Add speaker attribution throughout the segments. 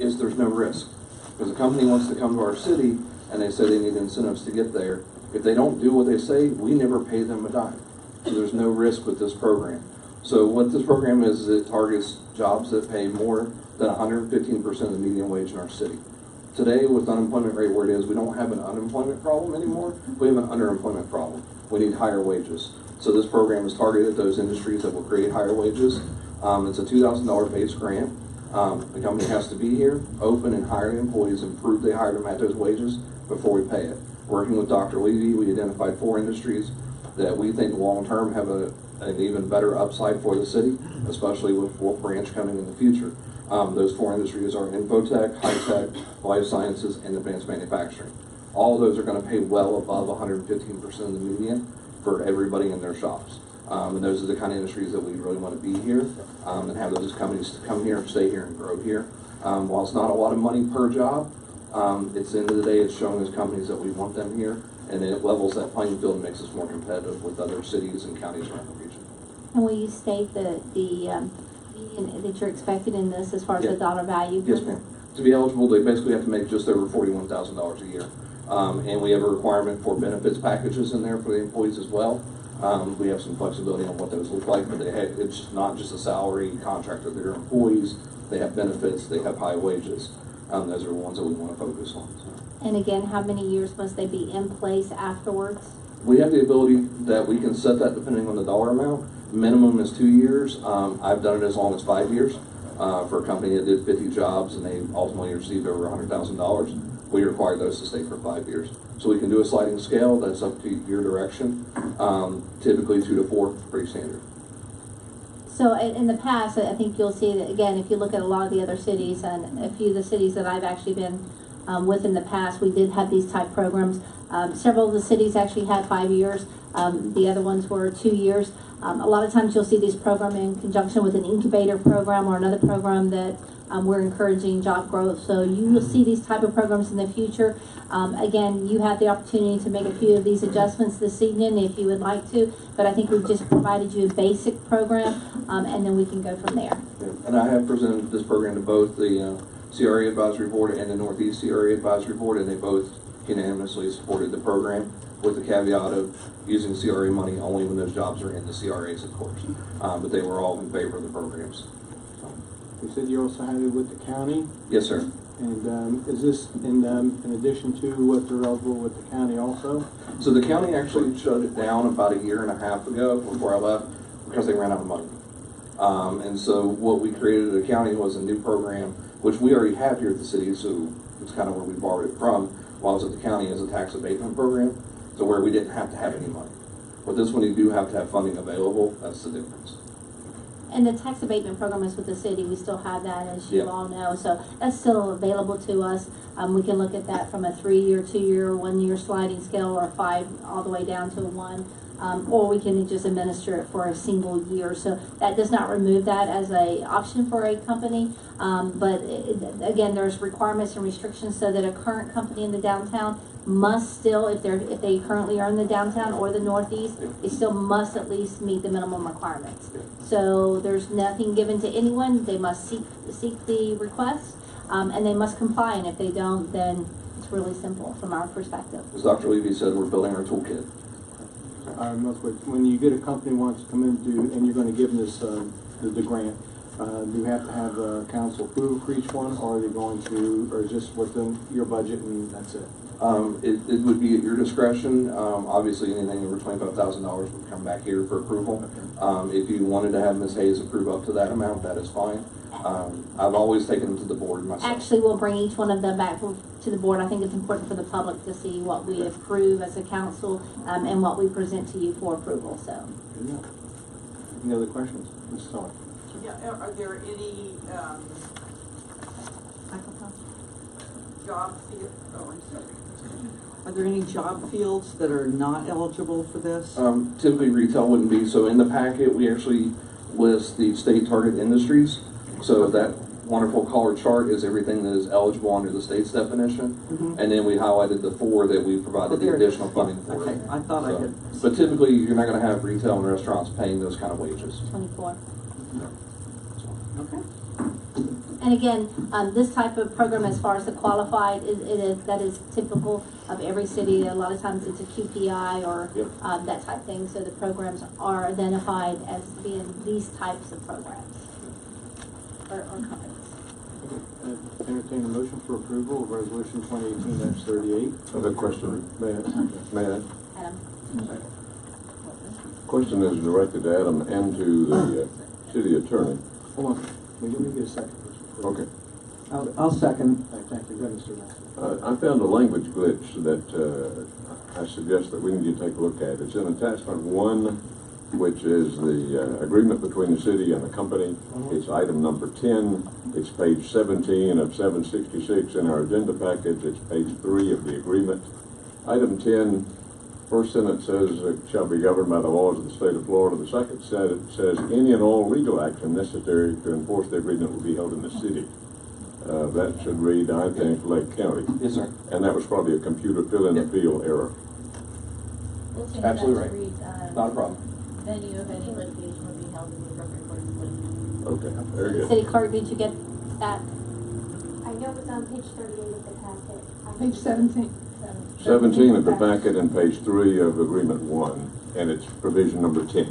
Speaker 1: is there's no risk. Because a company wants to come to our city and they say they need incentives to get there. If they don't do what they say, we never pay them a dime. So there's no risk with this program. So what this program is it targets jobs that pay more than 115% of the median wage in our city. Today, with the unemployment rate where it is, we don't have an unemployment problem anymore. We have an underemployment problem. We need higher wages. So this program is targeted at those industries that will create higher wages. It's a $2,000 base grant. The company has to be here, open, and hire the employees and prove they hired them at those wages before we pay it. Working with Dr. Levy, we identified 4 industries that we think long-term have an even better upside for the city, especially with Wolf Branch coming in the future. Those 4 industries are infotech, high-tech, life sciences, and advanced manufacturing. All of those are going to pay well above 115% of the median for everybody in their shops. And those are the kind of industries that we really want to be here and have those companies to come here, stay here, and grow here. While it's not a lot of money per job, it's the end of the day, it's showing those companies that we want them here, and it levels that playing field and makes us more competitive with other cities and counties around the region.
Speaker 2: And will you state the median that you're expected in this as far as the dollar value?
Speaker 1: Yes, ma'am. To be eligible, they basically have to make just over $41,000 a year. And we have a requirement for benefits packages in there for the employees as well. We have some flexibility on what those look like, but it's not just a salary contract with their employees. They have benefits, they have high wages. Those are the ones that we want to focus on. So.
Speaker 2: And again, how many years must they be in place afterwards?
Speaker 1: We have the ability that we can set that depending on the dollar amount. Minimum is 2 years. I've done it as long as 5 years for a company that did 50 jobs and they ultimately received over $100,000. We require those to stay for 5 years. So we can do a sliding scale. That's up to your direction. Typically 2 to 4, pretty standard.
Speaker 2: So in the past, I think you'll see that, again, if you look at a lot of the other cities and a few of the cities that I've actually been with in the past, we did have these type programs. Several of the cities actually had 5 years. The other ones were 2 years. A lot of times you'll see this program in conjunction with an incubator program or another program that we're encouraging job growth. So you will see these type of programs in the future. Again, you have the opportunity to make a few of these adjustments this evening if you would like to, but I think we've just provided you a basic program, and then we can go from there.
Speaker 1: And I have presented this program to both the CRA Advisory Board and the Northeast CRA Advisory Board, and they both unanimously supported the program with the caveat of using CRA money only when those jobs are in the CRAs, of course. But they were all in favor of the programs.
Speaker 3: You said you also had it with the county?
Speaker 1: Yes, sir.
Speaker 3: And is this in addition to what they're eligible with the county also?
Speaker 1: So the county actually shut it down about 1.5 years ago before I left because they ran out of money. And so what we created at the county was a new program, which we already have here at the city, so it's kind of where we borrowed it from while I was at the county, as a tax abatement program, so where we didn't have to have any money. But this one you do have to have funding available. That's the difference.
Speaker 2: And the tax abatement program is with the city. We still have that, as you all know. So that's still available to us. We can look at that from a 3-year, 2-year, 1-year sliding scale, or 5 all the way down to a 1. Or we can just administer it for a single year. So that does not remove that as an option for a company. But again, there's requirements and restrictions so that a current company in the downtown must still, if they currently are in the downtown or the Northeast, they still must at least meet the minimum requirements. So there's nothing given to anyone. They must seek the request, and they must comply. And if they don't, then it's really simple from our perspective.
Speaker 1: As Dr. Levy said, we're building our toolkit.
Speaker 3: When you get a company wants to come in and you're going to give them this the grant, do you have to have council approve for each one, or are they going to, or just within your budget and that's it?
Speaker 1: It would be at your discretion. Obviously, anything over $25,000 would come back here for approval. If you wanted to have Ms. Hayes approve up to that amount, that is fine. I've always taken them to the board myself.
Speaker 2: Actually, we'll bring each one of them back to the board. I think it's important for the public to see what we approve as a council and what we present to you for approval. So,
Speaker 3: any other questions, Ms. Starr?
Speaker 4: Yeah, are there any job fields? Oh, I'm sorry. Are there any job fields that are not eligible for this?
Speaker 1: Typically, retail wouldn't be. So in the packet, we actually list the state target industries. So that wonderful color chart is everything that is eligible under the state's definition. And then we highlighted the 4 that we provided the additional funding for.
Speaker 4: Okay, I thought I had.
Speaker 1: But typically, you're not going to have retail and restaurants paying those kind of wages.
Speaker 2: 24.
Speaker 4: Okay.
Speaker 2: And again, this type of program, as far as the qualified, that is typical of every city. A lot of times it's a QPI or
Speaker 1: Yep.
Speaker 2: that type of thing. So the programs are identified as being these types of programs or companies.
Speaker 3: Entertain a motion for approval of resolution 2018-38.
Speaker 5: I have a question. May I?
Speaker 2: Adam?
Speaker 5: Question is directed to Adam and to the city attorney.
Speaker 3: Hold on, we get a second first.
Speaker 5: Okay.
Speaker 4: I'll second.
Speaker 3: Thank you, go ahead, Mr. Massey.
Speaker 5: I found a language glitch that I suggest that we need to take a look at. It's in attachment 1, which is the agreement between the city and the company. It's item number 10. It's page 17 of 766 in our agenda package. It's page 3 of the agreement. Item 10, first sentence says it shall be governed by the laws of the state of Florida. The second sentence says any and all legal action necessary to enforce the agreement will be held in the city. That should read, I think, Lake County.
Speaker 1: Yes, sir.
Speaker 5: And that was probably a computer fill-in-the-field error.
Speaker 6: We'll change
Speaker 1: Absolutely
Speaker 6: that
Speaker 1: right.
Speaker 6: to read,
Speaker 1: Not a problem.
Speaker 6: venue of any litigation will be held in the appropriate court of litigation.
Speaker 5: Okay, very good.
Speaker 2: City clerk, did you get that?
Speaker 7: I know it's on page 38 of the packet.
Speaker 4: Page 17.
Speaker 5: 17 of the packet and page 3 of agreement 1, and it's provision number 10.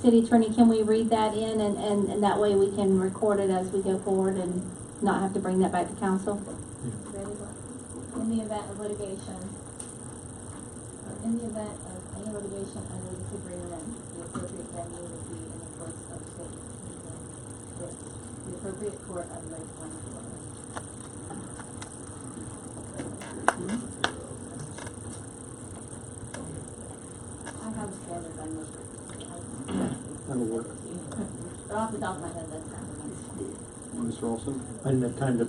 Speaker 2: City attorney, can we read that in and that way we can record it as we go forward and not have to bring that back to council?
Speaker 6: Ready? In the event of litigation, in the event of any litigation under this agreement, the appropriate venue would be in the courts of state, with the appropriate court of Lake County, Florida. I have a standard language.
Speaker 3: That'll work.
Speaker 6: But off the top of my head, that's not
Speaker 3: Mr. Olson?
Speaker 8: I didn't have time to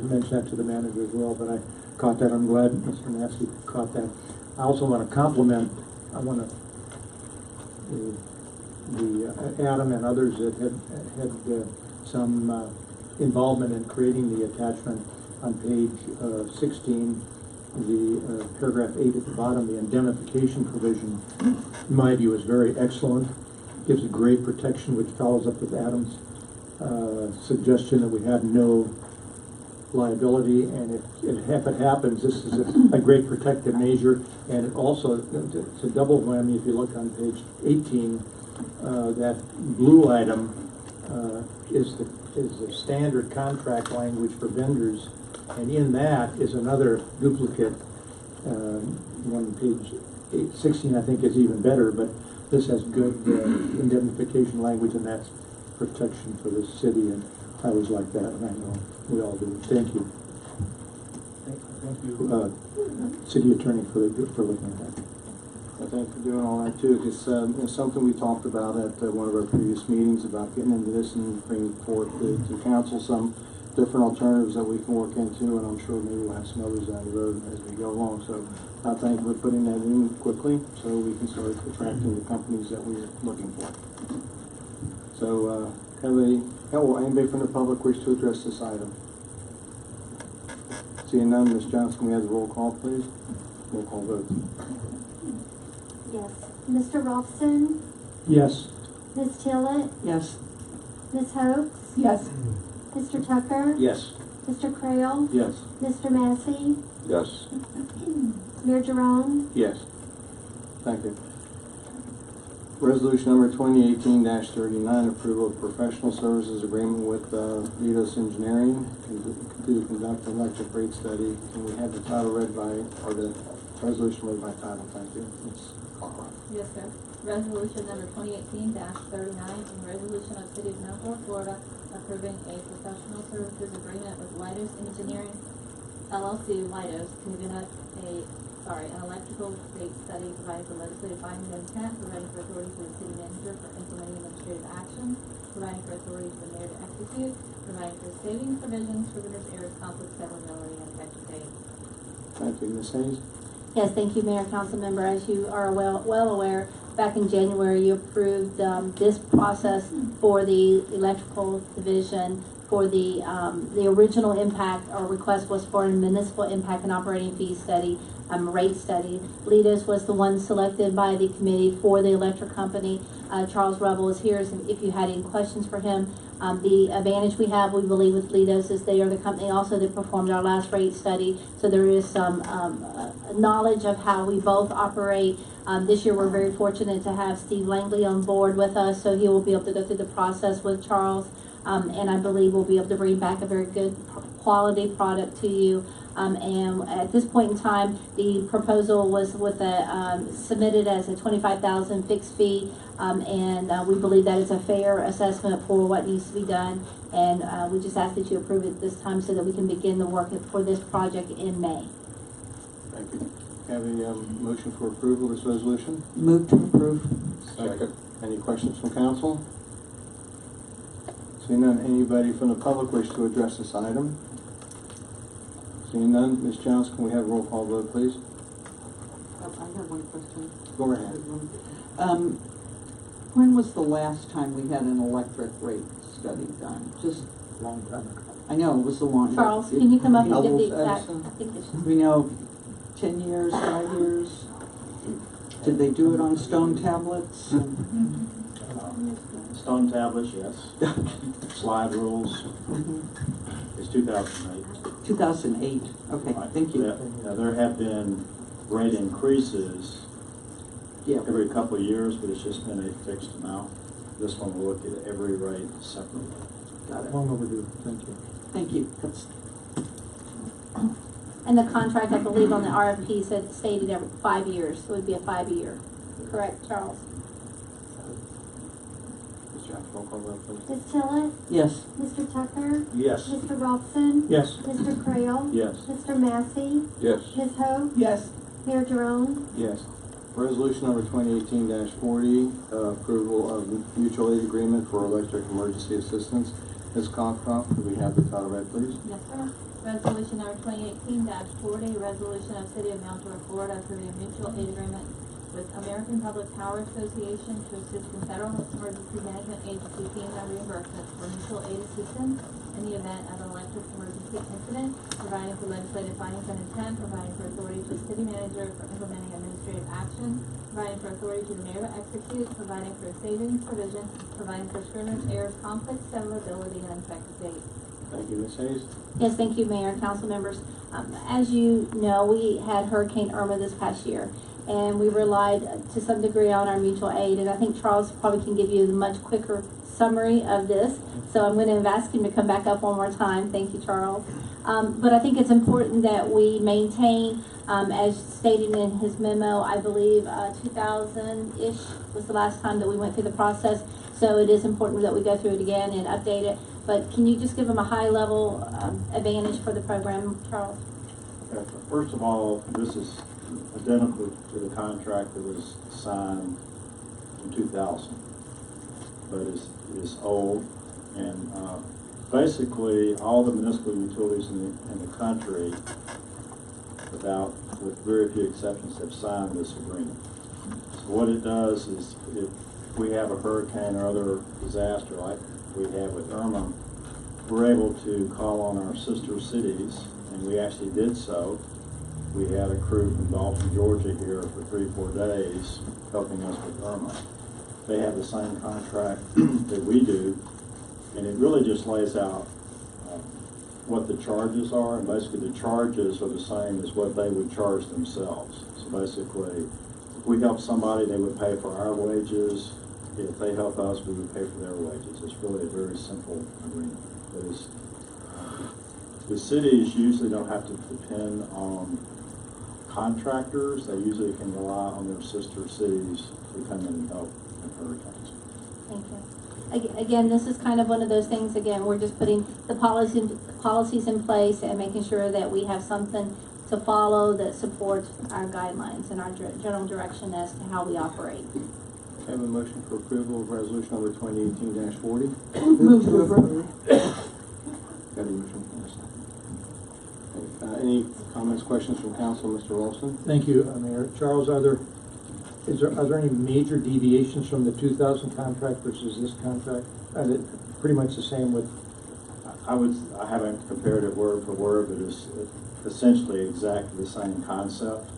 Speaker 8: mention that to the manager as well, but I caught that. I'm glad Mr. Massey caught that. I also want to compliment, Adam and others that had some involvement in creating the attachment on page 16, the paragraph 8 at the bottom, the indemnification provision, in my view, is very excellent. Gives a great protection, which follows up with Adam's suggestion that we have no liability, and if it happens, this is a great protective measure, and it also, it's a double whammy if you look on page 18, that blue item is the standard contract language for vendors, and in that is another duplicate, one page 16 I think is even better, but this has good indemnification language, and that's protection for the city, and I always like that, and I know we all do. Thank you.
Speaker 3: Thank you.
Speaker 8: City attorney for looking at that.
Speaker 3: Thank you for doing all that too. It's something we talked about at one of our previous meetings about getting into this and bringing forth to council some different alternatives that we can work into, and I'm sure maybe we'll have some others down the road as we go along. So I thank you for putting that in quickly so we can start attracting the companies that we're looking for. So, anybody from the public wish to address this item? Seeing none, Ms. Johnson, can we have the roll call, please? Roll call vote.
Speaker 7: Yes. Mr. Rolfson?
Speaker 8: Yes.
Speaker 7: Ms. Tillett?
Speaker 4: Yes.
Speaker 7: Ms. Hoax?
Speaker 4: Yes.
Speaker 7: Mr. Tucker?
Speaker 3: Yes.
Speaker 7: Mr. Crail?
Speaker 3: Yes.
Speaker 7: Mr. Massey?
Speaker 5: Yes.
Speaker 7: Mayor Jerome?
Speaker 3: Yes. Thank you. Resolution number 2018-39, approval of professional services agreement with Vitos Engineering to conduct an electric rate study. Can we have the title read by, or the resolution read by title? Thank you. Ms. Carl.
Speaker 6: Yes, sir. Resolution number 2018-39, and resolution of the City of Melville, Florida, approving a professional services agreement with Lidos Engineering, LLC, Lidos, to conduct an electrical rate study, providing for legislative binding intent, providing for authority to the city manager for implementing administrative action, providing for authority to the mayor to execute, providing for saving provisions for winners, heirs, conflicts, severability, and effective date.
Speaker 3: Thank you. Ms. Hayes?
Speaker 2: Yes, thank you, Mayor, Council Member. As you are well aware, back in January, you approved this process for the electrical division for the original impact or request was for a municipal impact and operating fee study rate study. Leidos was the one selected by the committee for the electric company. Charles Rubble is here, so if you had any questions for him. The advantage we have, we believe, with Leidos is they are the company also that performed our last rate study, so there is some knowledge of how we both operate. This year we're very fortunate to have Steve Langley on board with us, so he will be able to go through the process with Charles, and I believe we'll be able to bring back a very good quality product to you. And at this point in time, the proposal was with submitted as a $25,000 fixed fee, and we believe that is a fair assessment for what needs to be done. And we just ask that you approve it this time so that we can begin the work for this project in May.
Speaker 3: Thank you. Have a motion for approval of this resolution?
Speaker 4: Move to approve.
Speaker 5: Second.
Speaker 3: Any questions from council? Seeing none, anybody from the public wish to address this item? Seeing none, Ms. Jones, can we have a roll call vote, please?
Speaker 4: I have one question.
Speaker 3: Go ahead.
Speaker 4: When was the last time we had an electric rate study done? Just,
Speaker 8: Long time ago.
Speaker 4: I know, it was a long.
Speaker 2: Charles, can you come up and give
Speaker 4: Doubles,
Speaker 2: the exact?
Speaker 4: Edison?
Speaker 2: I think it's
Speaker 4: We know 10 years, 5 years? Did they do it on stone tablets?
Speaker 9: Stone tablets, yes. Slide rules. It's 2008.
Speaker 4: 2008. Okay, thank you.
Speaker 9: Yeah, there have been rate increases
Speaker 4: Yeah.
Speaker 9: every couple of years, but it's just been a fixed amount. This one will look at every rate separately.
Speaker 4: Got it.
Speaker 8: Long overdue, thank you.
Speaker 4: Thank you. That's,
Speaker 2: And the contract, I believe, on the RFP stated every 5 years. It would be a 5-year. Correct, Charles?
Speaker 3: Ms. Jones, roll call vote, please.
Speaker 7: Ms. Tillett?
Speaker 4: yes.
Speaker 7: Mr. Tucker?
Speaker 9: Yes.
Speaker 7: Mr. Robson?
Speaker 8: Yes.
Speaker 7: Mr. Crail?
Speaker 9: Yes.
Speaker 7: Mr. Massey?
Speaker 5: Yes.
Speaker 7: Ms. Hope?
Speaker 4: Yes.
Speaker 7: Mayor Jerome?
Speaker 3: Yes. Resolution number 2018-40, approval of mutual aid agreement for electric emergency assistance. Ms. Cockcroft, could we have the title read, please?
Speaker 6: Yes, sir. Resolution number 2018-40, resolution of City of Mount Dora, Florida, approving a mutual aid agreement with American Public Power Association to assist in Federal Emergency Management Agency FEMA reimbursements for mutual aid assistance in the event of an electric emergency incident, providing for legislative findings and intent, providing for authority to the city manager for implementing administrative action, providing for authority to the mayor to execute, providing for savings provision, providing for scrimmage, errors, conflicts, severability, and effective date.
Speaker 3: Thank you, Ms. Hayes.
Speaker 2: Yes, thank you, Mayor and council members. As you know, we had Hurricane Irma this past year, and we relied to some degree on our mutual aid, and I think Charles probably can give you a much quicker summary of this. So I'm going to ask him to come back up one more time. Thank you, Charles. But I think it's important that we maintain, as stated in his memo, I believe 2000-ish was the last time that we went through the process. So it is important that we go through it again and update it. But can you just give them a high-level advantage for the program, Charles?
Speaker 9: Okay. First of all, this is identical to the contract that was signed in 2000, but it's old, and basically all the municipal utilities in the country, with very few exceptions, have signed this agreement. So what it does is, if we have a hurricane or other disaster like we have with Irma, we're able to call on our sister cities, and we actually did so. We had a crew from Dalton, Georgia here for 3-4 days helping us with Irma. They have the same contract that we do, and it really just lays out what the charges are, and basically the charges are the same as what they would charge themselves. So basically, if we help somebody, they would pay for our wages. If they help us, we would pay for their wages. It's really a very simple agreement. The cities usually don't have to depend on contractors. They usually can rely on their sister cities to come in and help in hurricanes.
Speaker 2: Thank you. Again, this is kind of one of those things, again, we're just putting the policies in place and making sure that we have something to follow that supports our guidelines and our general direction as to how we operate.
Speaker 3: I have a motion for approval of resolution number 2018-40.
Speaker 4: Move to approve.
Speaker 3: Got a motion for a second. Any comments, questions from council, Mr. Wilson?
Speaker 8: Thank you, Mayor. Charles, are there any major deviations from the 2000 contract versus this contract? Is it pretty much the same with?
Speaker 9: I haven't compared it word for word, but it's essentially exactly the same concept.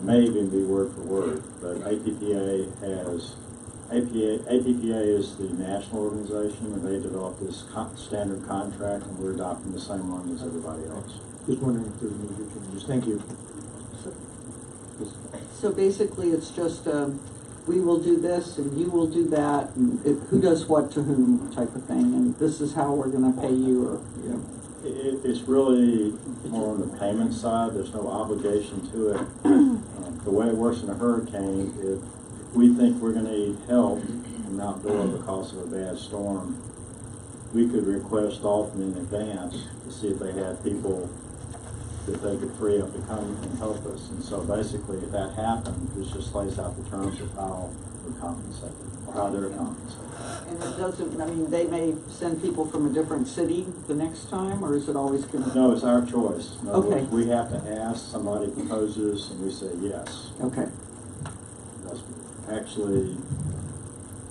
Speaker 9: it may even be word for word, but APPA is the national organization, and they developed this standard contract, and we're adopting the same one as everybody else.
Speaker 8: Just wondering if there's major changes. Thank you.
Speaker 4: So basically, it's just, we will do this and you will do that, and who does what to whom type of thing, and this is how we're gonna pay you, or, you know.
Speaker 9: It's really more on the payment side. There's no obligation to it. The way it works in a hurricane, if we think we're going to need help in Mount Dora because of a bad storm, we could request often in advance to see if they have people that they could free up to come and help us. And so basically, if that happens, it just lays out the terms of how we're compensated, or how they're compensated.
Speaker 4: And it doesn't, I mean, they may send people from a different city the next time, or is it always gonna?
Speaker 9: No, it's our choice. In other
Speaker 4: Okay.
Speaker 9: words, we have to ask, somebody proposes, and we say yes.
Speaker 4: Okay.
Speaker 9: Actually,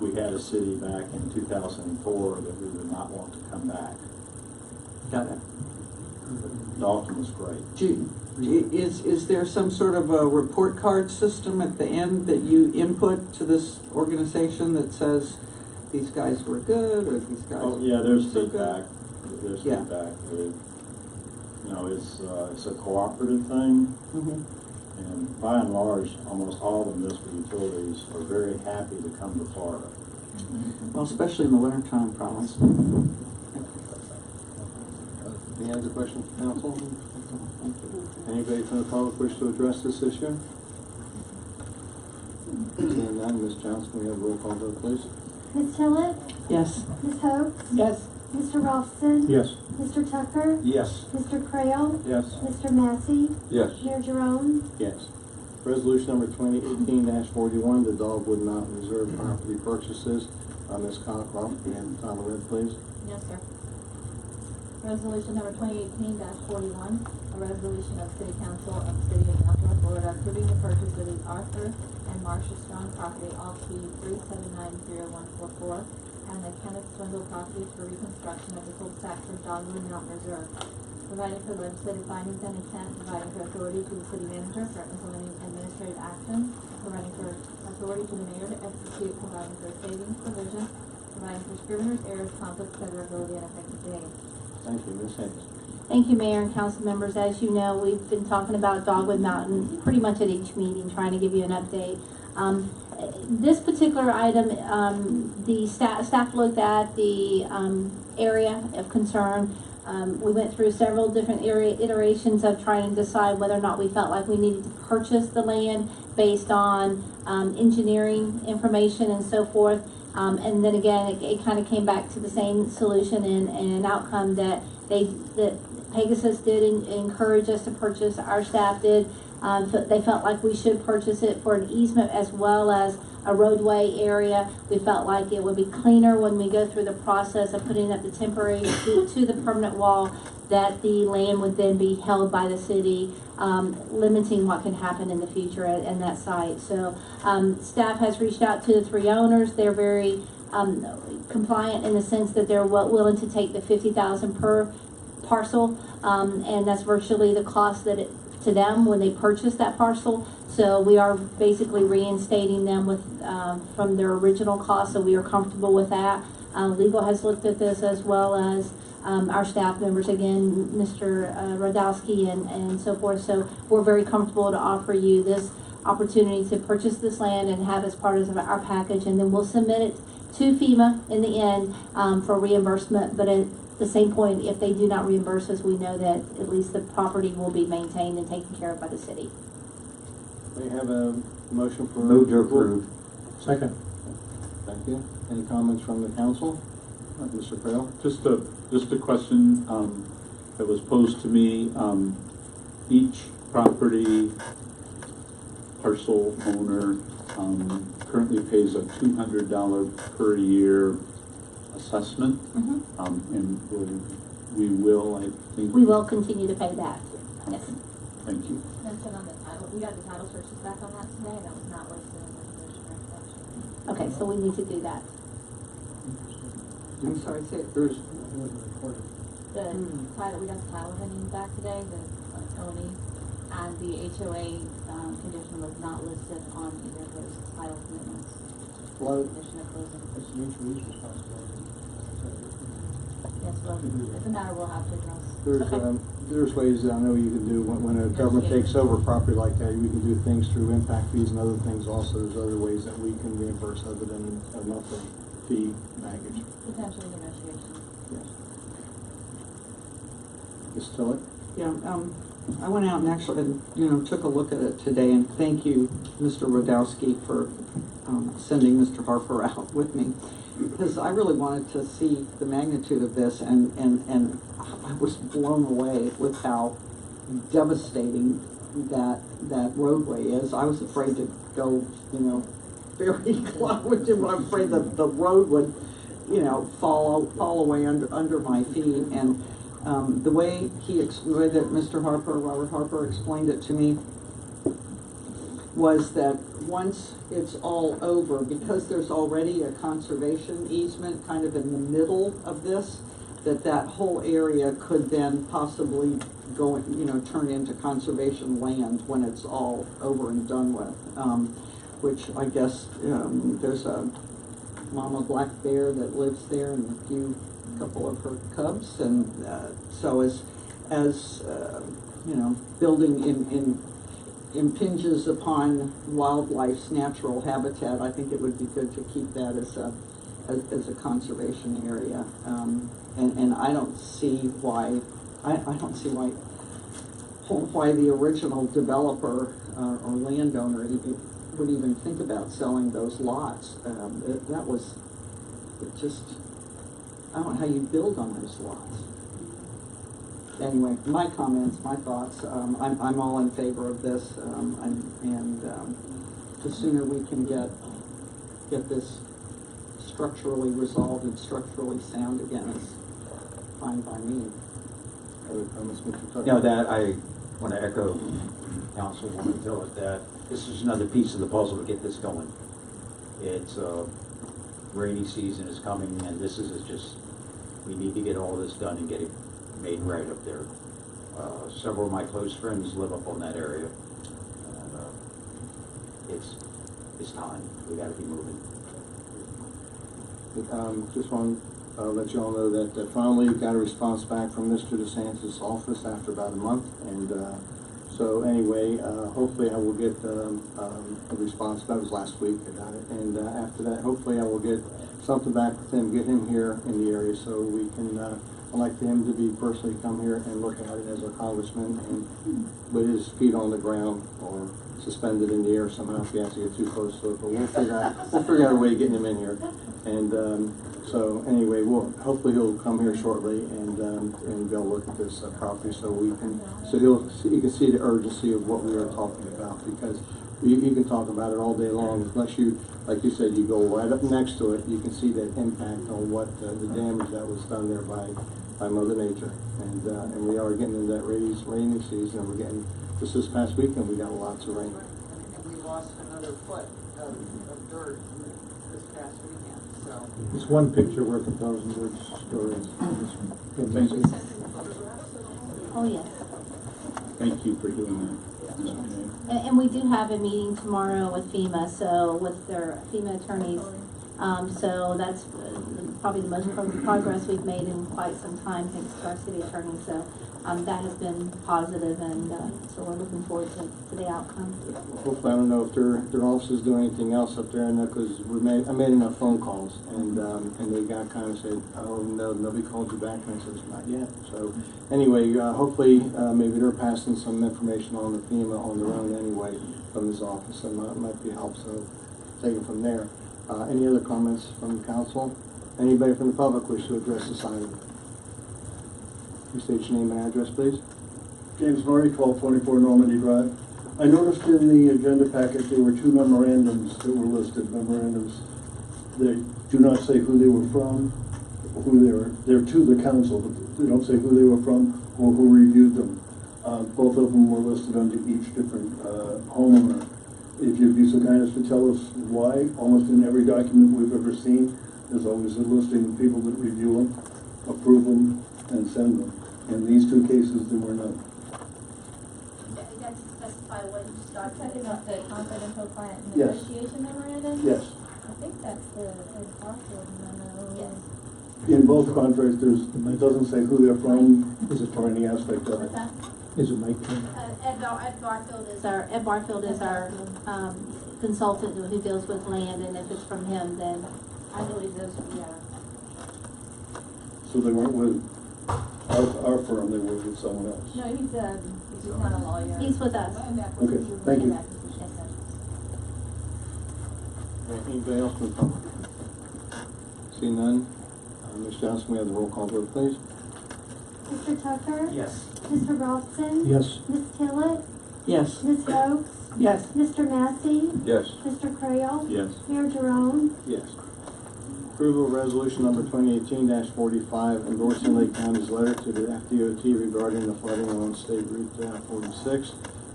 Speaker 9: we had a city back in 2004 that we would not want to come back.
Speaker 4: Got it.
Speaker 9: Dalton was great.
Speaker 4: Is there some sort of a report card system at the end that you input to this organization that says these guys were good, or these guys?
Speaker 9: Oh, yeah, there's
Speaker 4: so good?
Speaker 9: feedback. There's
Speaker 4: Yeah.
Speaker 9: feedback. It's a cooperative thing,
Speaker 4: Mhm.
Speaker 9: and by and large, almost all the municipal utilities are very happy to come to Florida.
Speaker 4: Well, especially in the wintertime, probably.
Speaker 3: Any other questions from council? Anybody from the public wish to address this issue? Seeing none, Ms. Johnson, we have a roll call vote, please.
Speaker 7: Ms. Tillett?
Speaker 4: Yes.
Speaker 7: Ms. Hope?
Speaker 2: Yes.
Speaker 7: Mr. Ralston?
Speaker 8: Yes.
Speaker 7: Mr. Tucker?
Speaker 9: Yes.
Speaker 7: Mr. Crail?
Speaker 9: Yes.
Speaker 7: Mr. Massey?
Speaker 5: Yes.
Speaker 7: Mayor Jerome?
Speaker 3: Yes. Resolution number 2018-41, the Dogwood Mountain Reserve property purchases. Ms. Cockcroft, can you have the title read, please?
Speaker 6: Yes, sir. Resolution number 2018-41, a resolution of City Council of the City of Mount Dora, Florida, approving the purchase of the Arthur and Marcia Strong property, all P 3790144, and the Kenneth Swindle properties for reconstruction of the cul-de-sac for Dogwood Mountain Reserve, providing for legislative findings and intent, providing for authority to the city manager for implementing administrative action, providing for authority to the mayor to execute, providing for savings provision, providing for scrivener's errors, conflicts, severability, and effective date.
Speaker 3: Thank you, Ms. Hayes.
Speaker 2: Thank you, Mayor and council members. As you know, we've been talking about Dogwood Mountain pretty much at each meeting, trying to give you an update. This particular item, the staff looked at the area of concern. We went through several different iterations of trying to decide whether or not we felt like we needed to purchase the land based on engineering information and so forth. And then again, it kind of came back to the same solution and an outcome that Pegasus did encourage us to purchase. Our staff did. They felt like we should purchase it for an easement as well as a roadway area. We felt like it would be cleaner when we go through the process of putting up the temporary to the permanent wall, that the land would then be held by the city, limiting what can happen in the future at that site. So staff has reached out to the three owners. They're very compliant in the sense that they're willing to take the $50,000 per parcel, and that's virtually the cost that to them when they purchase that parcel. So we are basically reinstating them with from their original cost, so we are comfortable with that. Legal has looked at this as well as our staff members, again, Mr. Radowski and so forth. So we're very comfortable to offer you this opportunity to purchase this land and have as part of our package, and then we'll submit it to FEMA in the end for reimbursement. But at the same point, if they do not reimburse us, we know that at least the property will be maintained and taken care of by the city.
Speaker 3: We have a motion for...
Speaker 5: Move to approve.
Speaker 8: Second.
Speaker 3: Thank you. Any comments from the council? Mr. Crail?
Speaker 10: Just a question that was posed to me. Each property parcel owner currently pays a $200 per year assessment, and we will, I think.
Speaker 2: We will continue to pay that. Yes.
Speaker 10: Thank you.
Speaker 6: Mention on the title, we got the title searches back on that today, that was not listed in the resolution or exception.
Speaker 2: Okay, so we need to do that.
Speaker 4: I'm sorry, say it.
Speaker 3: There's...
Speaker 6: The title, we got the title opinion back today, the Tony and the HOA, condition was not listed on either of those title commitments.
Speaker 3: Well,
Speaker 6: Condition of closing.
Speaker 8: It's the HOA's responsibility.
Speaker 6: Yes, well, it's a matter we'll have to address.
Speaker 3: There's ways that I know you can do, when a government takes over property like that, we can do things through impact fees and other things also. There's other ways that we can reimburse other than a monthly fee package.
Speaker 6: Potentially negotiation.
Speaker 3: Yes. Ms. Tillett?
Speaker 4: Yeah, I went out and actually, took a look at it today, and thank you, Mr. Rodowski, for sending Mr. Harper out with me, because I really wanted to see the magnitude of this, and I was blown away with how devastating that roadway is. I was afraid to go, very close, I'm afraid that the road would, fall away under my feet, and the way Mr. Harper, Robert Harper, explained it to me was that once it's all over, because there's already a conservation easement kind of in the middle of this, that whole area could then possibly go, turn into conservation land when it's all over and done with. Which I guess there's a mama black bear that lives there and a couple of her cubs, and so as building impinges upon wildlife's natural habitat, I think it would be good to keep that as a conservation area, and I don't see why the original developer or landowner would even think about selling those lots. That was just, I don't know how you build on those lots. Anyway, my comments, my thoughts, I'm all in favor of this, and the sooner we can get this structurally resolved and structurally sound again is fine by me.
Speaker 3: Other comments, Mr. Tucker?
Speaker 11: No, that I want to echo Councilwoman Tillett that this is another piece of the puzzle to get this going. It's rainy season is coming, and this is just, we need to get all this done and get it made right up there. Several of my close friends live up on that area, and it's time. We got to be moving.
Speaker 3: Just want to let you all know that finally got a response back from Mr. DeSantis' office after about a month, and so anyway, hopefully I will get a response. That was last week I got it, and after that, hopefully I will get something back with him, get him here in the area so we can. I'd like him to be personally come here and look at it as a congressman and with his feet on the ground or suspended in the air somehow if he has to get too close to it. But we'll figure out a way of getting him in here. And so anyway, hopefully he'll come here shortly and they'll look at this property so he can see the urgency of what we are talking about, because you can talk about it all day long unless you, like you said, you go right up next to it, you can see that impact on what the damage that was done there by Mother Nature. And we are getting into that rainy season, and we're getting, just this past weekend, we got lots of rain.
Speaker 4: And we lost another foot of dirt this past weekend, so.
Speaker 8: It's one picture worth 1,000 words stories.
Speaker 10: Thank you.
Speaker 2: Oh, yes.
Speaker 10: Thank you for doing that. Okay.
Speaker 2: And we do have a meeting tomorrow with FEMA, so with their FEMA attorneys. So that's probably the most progress we've made in quite some time, thanks to our city attorney. So that has been positive, and so we're looking forward to the outcome.
Speaker 3: Hopefully, I don't know if their offices do anything else up there, because I made enough phone calls, and the guy kind of said, "Oh no, nobody called you back," and I said, "Not yet." So anyway, hopefully maybe they're passing some information on the FEMA on their own anyway from his office, and that might be help. So take it from there. Any other comments from the council? Anybody from the public wish to address this item? You state your name and address, please.
Speaker 12: James Murray, 1224 Normandy Drive. I noticed in the agenda packet there were two memorandums that were listed. Memorandums that do not say who they were from, they're to the council, but they don't say who they were from or who reviewed them. Both of them were listed under each different homeowner. If you'd be so kind as to tell us why. Almost in every document we've ever seen, there's always a listing of people that review them, approve them, and send them. In these two cases, there were none.
Speaker 2: That's what
Speaker 6: Talking about the confidential client
Speaker 12: Yes.
Speaker 6: negotiation memorandum?
Speaker 12: Yes.
Speaker 6: I think that's the Ed Garfield memo.
Speaker 2: Yes.
Speaker 12: In both contracts, it doesn't say who they're from, or any aspect of it.
Speaker 6: What's that?
Speaker 8: Is it Mike?
Speaker 2: Ed Barfield is our consultant who deals with land, and if it's from him, then I believe those, yeah.
Speaker 12: So they weren't with our firm, they were with someone else.
Speaker 6: No, he's not a lawyer.
Speaker 2: He's with us.
Speaker 12: Okay, thank you.
Speaker 2: Yes, sir.
Speaker 3: Anybody else from the public? See none? Ms. Johnson, we have the roll call vote, please.
Speaker 7: Mr. Tucker?
Speaker 11: Yes.
Speaker 7: Mr. Ralston?
Speaker 8: Yes.
Speaker 7: Ms. Tillett?
Speaker 4: Yes.
Speaker 7: Ms. Hope?
Speaker 4: Yes.
Speaker 7: Mr. Massey?
Speaker 5: Yes.
Speaker 7: Mr. Crail?
Speaker 9: Yes.
Speaker 7: Mayor Jerome?
Speaker 3: Yes. Approval of resolution number 2018-45, endorsing Lake County's letter to the FDOT regarding the flooding on State Route 46.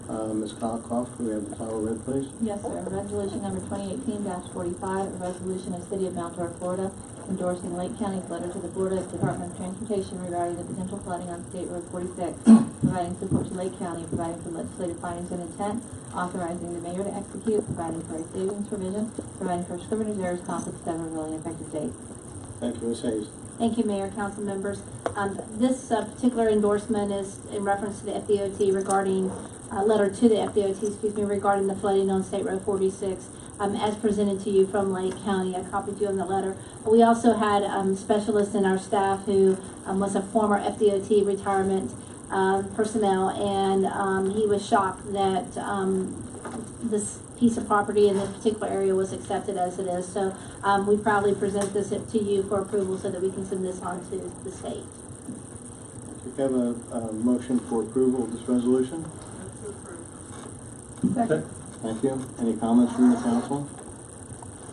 Speaker 3: Ms. Cockcroft, we have the title read, please.
Speaker 6: Yes, sir. Resolution number 2018-45, a resolution of City of Mount Dora, Florida, endorsing Lake County's letter to the Florida Department of Transportation regarding the potential flooding on State Road 46, providing support to Lake County, providing for legislative findings and intent, authorizing the mayor to execute, providing for a savings provision, providing for scrivener's errors, conflicts, severability, and effective date.
Speaker 3: Thank you, Ms. Hayes.
Speaker 2: Thank you, Mayor, council members. This particular endorsement is in reference to the FDOT regarding, letter to the FDOT, regarding the flooding on State Road 46, as presented to you from Lake County. I copied you on the letter. We also had specialists in our staff who was a former FDOT retirement personnel, and he was shocked that this piece of property in this particular area was accepted as it is. So we proudly present this to you for approval so that we can send this on to the state.
Speaker 3: We have a motion for approval of this resolution.
Speaker 6: Second.
Speaker 3: Thank you. Any comments from the council?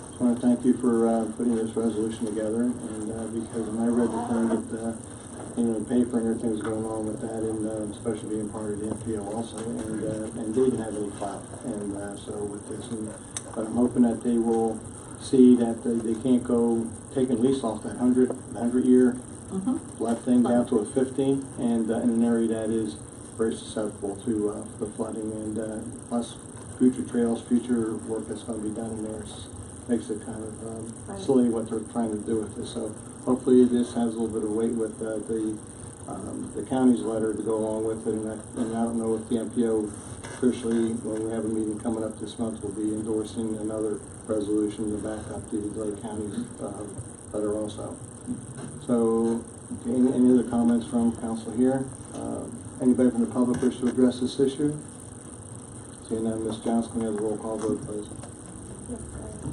Speaker 3: Just want to thank you for putting this resolution together, and because when I read the thing that the paper and everything was going on with that, and especially being part of the MPO also, and they didn't have any clout, and so with this, but I'm hoping that they will see that they can't go taking lease off that 100-year flood thing down to a 50, and in an area that is very susceptible to the flooding, and plus future trails, future work that's going to be done in there makes it kind of silly what they're trying to do with this. So hopefully this has a little bit of weight with the county's letter to go along with it, and I don't know if the MPO officially, when we have a meeting coming up this month, will be endorsing another resolution to back up the Lake County's letter also. So any other comments from council here? Anybody from the public wish to address this issue? Seeing none, Ms. Johnson, can we have a roll call vote, please?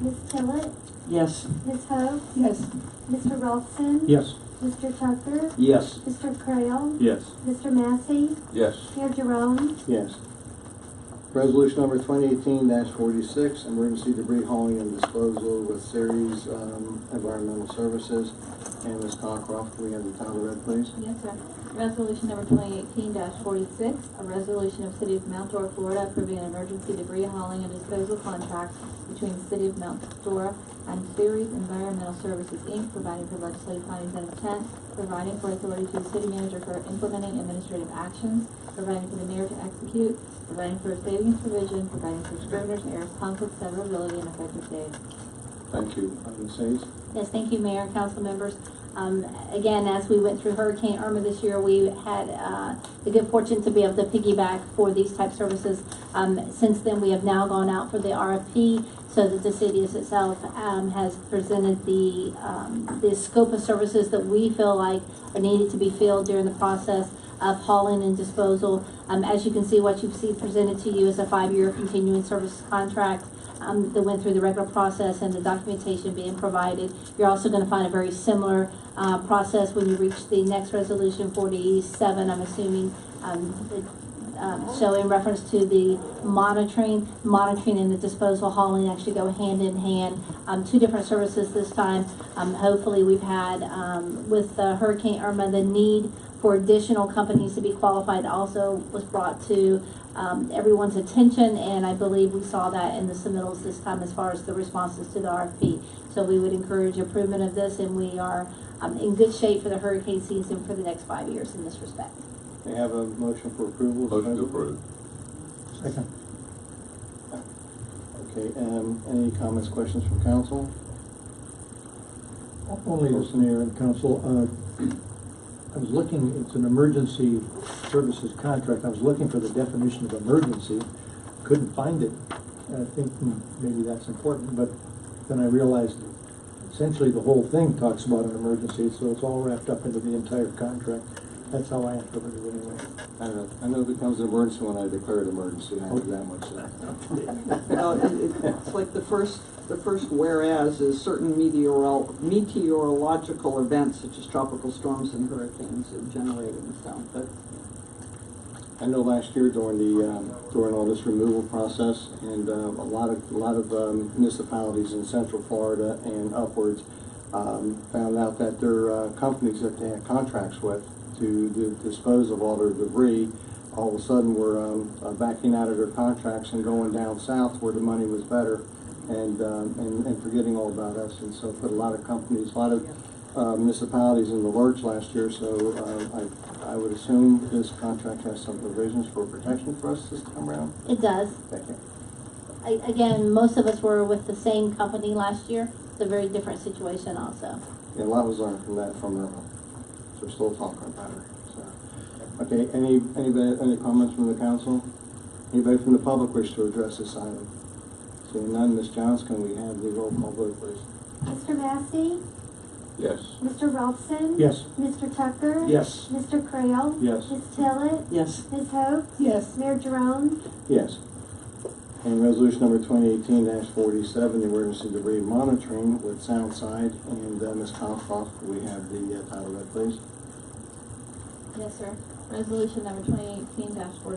Speaker 7: Ms. Tillett?
Speaker 4: Yes.
Speaker 7: Ms. Hope?
Speaker 4: Yes.
Speaker 7: Mr. Ralston?
Speaker 8: Yes.
Speaker 7: Mr. Tucker?
Speaker 11: Yes.
Speaker 7: Mr. Crail?
Speaker 9: Yes.
Speaker 7: Mr. Massey?
Speaker 5: Yes.
Speaker 7: Mayor Jerome?
Speaker 3: Yes. Resolution number 2018-46, emergency debris hauling and disposal with Series Environmental Services. And Ms. Cockcroft, we have the title read, please.
Speaker 6: Yes, sir. Resolution number 2018-46, a resolution of City of Mount Dora, Florida, approving an emergency debris hauling and disposal contract between the City of Mount Dora and Series Environmental Services, Inc., providing for legislative findings and intent, providing for authority to the city manager for implementing administrative actions, providing for the mayor to execute, providing for a savings provision, providing for scrivener's errors, conflicts, severability, and effective date.
Speaker 3: Thank you. Ms. Hayes?
Speaker 2: Yes, thank you, Mayor and council members. Again, as we went through Hurricane Irma this year, we had the good fortune to be able to piggyback for these type services. Since then, we have now gone out for the RFP so that the city itself has presented the scope of services that we feel like are needed to be filled during the process of hauling and disposal. As you can see, what you've seen presented to you is a 5-year continuing service contract that went through the regular process and the documentation being provided. You're also going to find a very similar process when you reach the next resolution 47, I'm assuming. So in reference to the monitoring and the disposal hauling actually go hand in hand. 2 different services this time. Hopefully we've had, with Hurricane Irma, the need for additional companies to be qualified also was brought to everyone's attention, and I believe we saw that in the submittals this time as far as the responses to the RFP. So we would encourage improvement of this, and we are in good shape for the hurricane season for the next 5 years in this respect.
Speaker 3: May I have a motion for approval?
Speaker 5: Motion to approve.
Speaker 8: Second.
Speaker 3: Okay, any comments, questions from council?
Speaker 8: Only as mayor and council, I was looking, it's an emergency services contract, I was looking for the definition of emergency, couldn't find it. I think maybe that's important, but then I realized essentially the whole thing talks about an emergency, so it's all wrapped up into the entire contract. That's how I interpret it anyway.
Speaker 3: I know it becomes an emergency when I declare it emergency, I know that much.
Speaker 4: It's like the first whereas is certain meteorological events such as tropical storms and hurricanes are generating sound, but
Speaker 3: I know last year during all this removal process, and a lot of municipalities in Central Florida and upwards found out that their companies that they had contracts with to dispose of all their debris, all of a sudden were backing out of their contracts and going down south where the money was better, and forgetting all about us, and so put a lot of companies, a lot of municipalities in the lurch last year. So I would assume this contract has some provisions for protection for us this time around.
Speaker 2: It does.
Speaker 3: Okay.
Speaker 2: Again, most of us were with the same company last year. It's a very different situation also.
Speaker 3: Yeah, a lot was learned from that from Irma. So we're still talking about her. So, okay, any comments from the council? Anybody from the public wish to address this item? Seeing none, Ms. Johns, can we have the roll call vote, please?
Speaker 7: Mr. Massey?
Speaker 5: Yes.
Speaker 7: Mr. Ralston?
Speaker 8: Yes.
Speaker 7: Mr. Tucker?
Speaker 8: Yes.
Speaker 7: Mr. Crail?
Speaker 3: Yes.
Speaker 7: Ms. Tillett?
Speaker 4: yes.
Speaker 7: Ms. Hope?
Speaker 2: Yes.
Speaker 7: Mayor Jerome?
Speaker 3: Yes. And resolution number 2018-47, the emergency debris monitoring with Soundside, and Ms. Comstock, we have the title read, please.
Speaker 6: Yes, sir. Resolution number 2018-47, a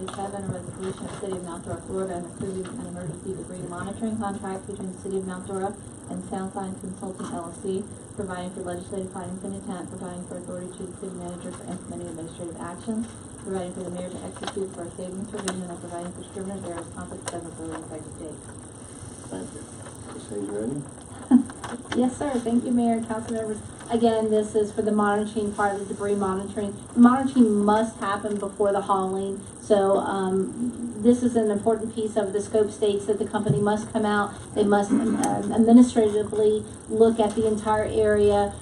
Speaker 6: resolution of the City of Mount Dora, Florida, and approving an emergency debris monitoring contract between the City of Mount Dora and Soundsign Consulting LLC, providing for legislative findings and intent, providing for authority to the city manager for implementing administrative actions, providing for the mayor to execute for a savings provision, and providing for scrivener's errors, conflicts of severability, effective date.
Speaker 3: Thank you. Ms. Hayes, you ready?
Speaker 2: Yes, sir. Thank you, Mayor and council members. Again, this is for the monitoring part of the debris monitoring. Monitoring must happen before the hauling. So this is an important piece of the scope states that the company must come out. They must administratively look at the entire area,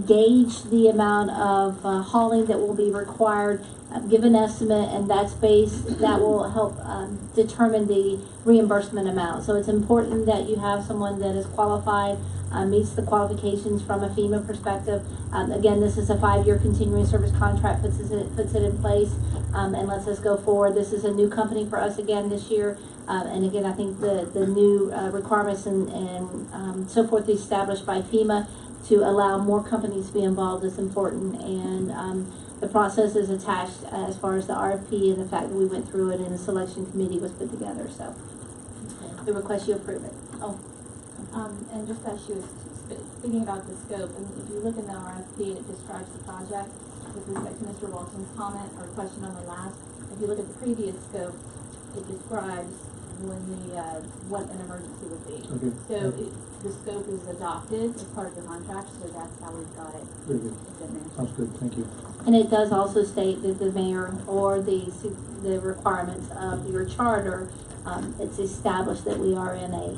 Speaker 2: gauge the amount of hauling that will be required, give an estimate, and that will help determine the reimbursement amount. So it's important that you have someone that is qualified, meets the qualifications from a FEMA perspective. Again, this is a 5-year continuing service contract, puts it in place, and lets us go forward. This is a new company for us again this year. And again, I think the new requirements and so forth established by FEMA to allow more companies to be involved is important. And the process is attached as far as the RFP and the fact that we went through it and the selection committee was put together. So the request you approve it. Oh.
Speaker 6: And just as she was speaking about the scope, and if you look in the RFP, it describes the project with respect to Mr. Walton's comment or question on the last. If you look at the previous scope, it describes when what an emergency would be.
Speaker 8: Okay.
Speaker 6: So the scope is adopted as part of the contract, so that's how we've got it.
Speaker 8: Very good. Sounds good. Thank you.
Speaker 2: And it does also state that the mayor or the requirements of your charter, it's established that we are in a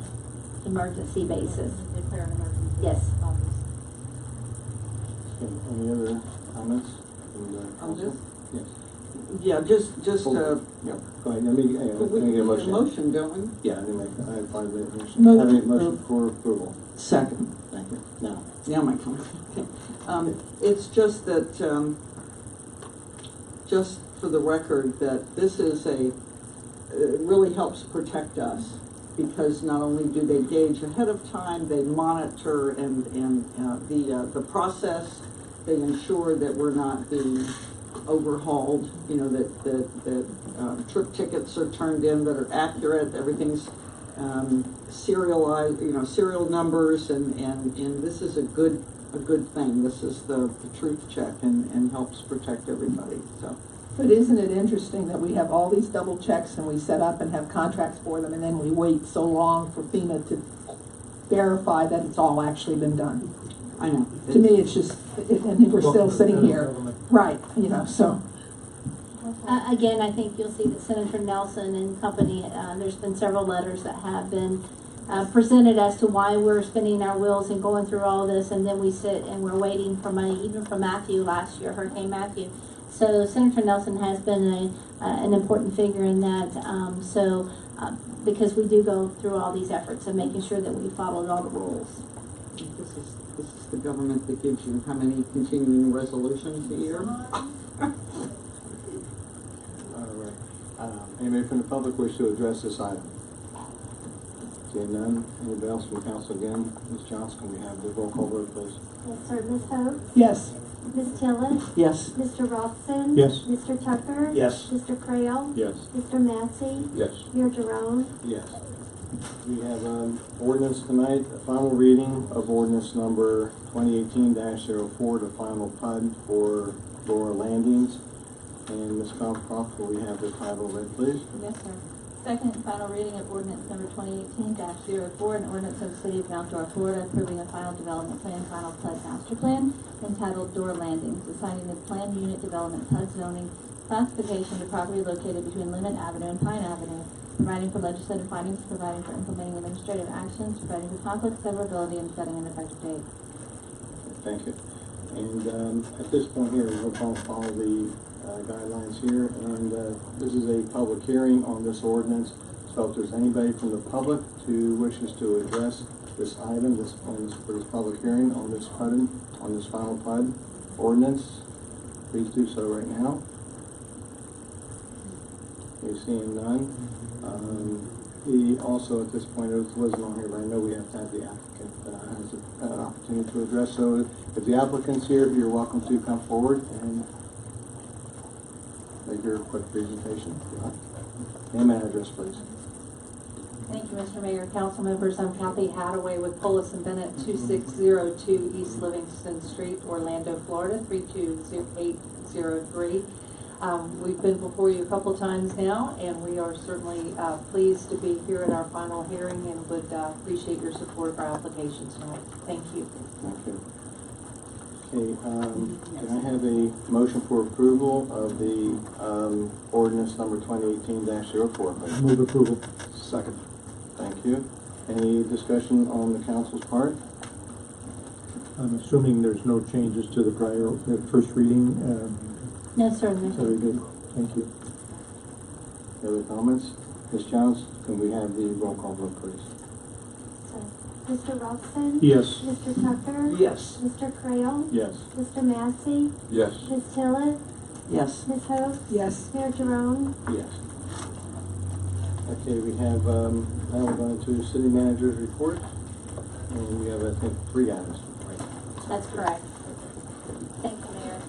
Speaker 2: emergency basis.
Speaker 6: Declare an emergency.
Speaker 2: Yes.
Speaker 3: Okay, any other comments from the council? Yes.
Speaker 4: Yeah, just
Speaker 3: Yeah, go ahead. Let me get a motion.
Speaker 4: motion, don't we?
Speaker 3: Yeah, let me make, I have 5 minute motion.
Speaker 4: Move
Speaker 3: Have a
Speaker 4: to
Speaker 3: motion
Speaker 4: approve.
Speaker 3: for approval.
Speaker 4: Second.
Speaker 3: Thank you. Now,
Speaker 4: Yeah, my comment. Okay. It's just that, just for the record, that this is it really helps protect us, because not only do they gauge ahead of time, they monitor and the process, they ensure that we're not being overhauled, you know, that trip tickets are turned in that are accurate, everything's serialized, you know, serial numbers, and this is a good thing. This is the truth check and helps protect everybody, so.
Speaker 13: But isn't it interesting that we have all these double checks and we set up and have contracts for them, and then we wait so long for FEMA to verify that it's all actually been done?
Speaker 4: I know.
Speaker 13: To me, it's just, and we're still sitting here. Right, you know, so.
Speaker 2: Again, I think you'll see that Senator Nelson and company, there's been several letters that have been presented as to why we're spinning our wheels and going through all this, and then we sit and we're waiting for money, even from Matthew last year, Hurricane Matthew. So Senator Nelson has been an important figure in that. Because we do go through all these efforts of making sure that we followed all the rules.
Speaker 4: This is the government that gives you how many continuing resolutions a year?
Speaker 3: All right. Anybody from the public wish to address this item? Seeing none, anybody else from council again? Ms. Johnson, can we have the roll call vote, please?
Speaker 7: Yes, sir. Ms. Hope?
Speaker 13: Yes.
Speaker 7: Ms. Tillett?
Speaker 4: Yes.
Speaker 7: Mr. Robson?
Speaker 8: Yes.
Speaker 7: Mr. Tucker?
Speaker 11: Yes.
Speaker 7: Mr. Crail?
Speaker 9: Yes.
Speaker 7: Mr. Massey?
Speaker 5: Yes.
Speaker 7: Mayor Jerome?
Speaker 3: Yes. We have ordinance tonight, a final reading of ordinance number 2018-04, the final PUD for Laura Landings. And Ms. Comcroft, will we have the title read, please?
Speaker 6: Yes, sir. Second and final reading of ordinance number 2018-04, an ordinance of the City of Mount Dora, Florida, approving a final development plan, final PUD master plan entitled Door Landings, assigning the planned unit development PUD zoning classification to property located between Lemon Avenue and Pine Avenue, providing for legislative findings, providing for implementing administrative actions, providing for conflict severability, and setting an effective date.
Speaker 3: Thank you. And at this point here, we'll follow the guidelines here, and this is a public hearing on this ordinance. So if there's anybody from the public who wishes to address this item, for this public hearing on this PUD, on this final PUD ordinance, please do so right now. Okay, seeing none. He also at this point, it wasn't on here, but I know we have to have the applicant has an opportunity to address. So if the applicant's here, you're welcome to come forward and make your quick presentation. Name and address, please.
Speaker 14: Thank you, Mr. Mayor, council members. I'm Kathy Hadaway with Polis and Bennett, 2602 East Livingston Street, Orlando, Florida, 32803. We've been before you a couple times now, and we are certainly pleased to be here at our final hearing and would appreciate your support of our application tonight. Thank you.
Speaker 3: Thank you. Okay, can I have a motion for approval of the ordinance number 2018-04, please?
Speaker 8: Move approval.
Speaker 3: Second. Thank you. Any discussion on the council's part?
Speaker 8: I'm assuming there's no changes to the first reading.
Speaker 2: No, sir.
Speaker 8: Very good. Thank you.
Speaker 3: Any other comments? Ms. Jones, can we have the roll call vote, please?
Speaker 7: Mr. Robson?
Speaker 8: Yes.
Speaker 7: Mr. Tucker?
Speaker 11: Yes.
Speaker 7: Mr. Crail?
Speaker 9: Yes.
Speaker 7: Mr. Massey?
Speaker 5: Yes.
Speaker 7: Ms. Tillett?
Speaker 4: Yes.
Speaker 7: Ms. Hope?
Speaker 13: Yes.
Speaker 7: Mayor Jerome?
Speaker 3: Yes. Okay, we have, now we're going to city manager's report, and we have, I think, 3 items. Right?
Speaker 2: That's correct. Thank you, Mayor.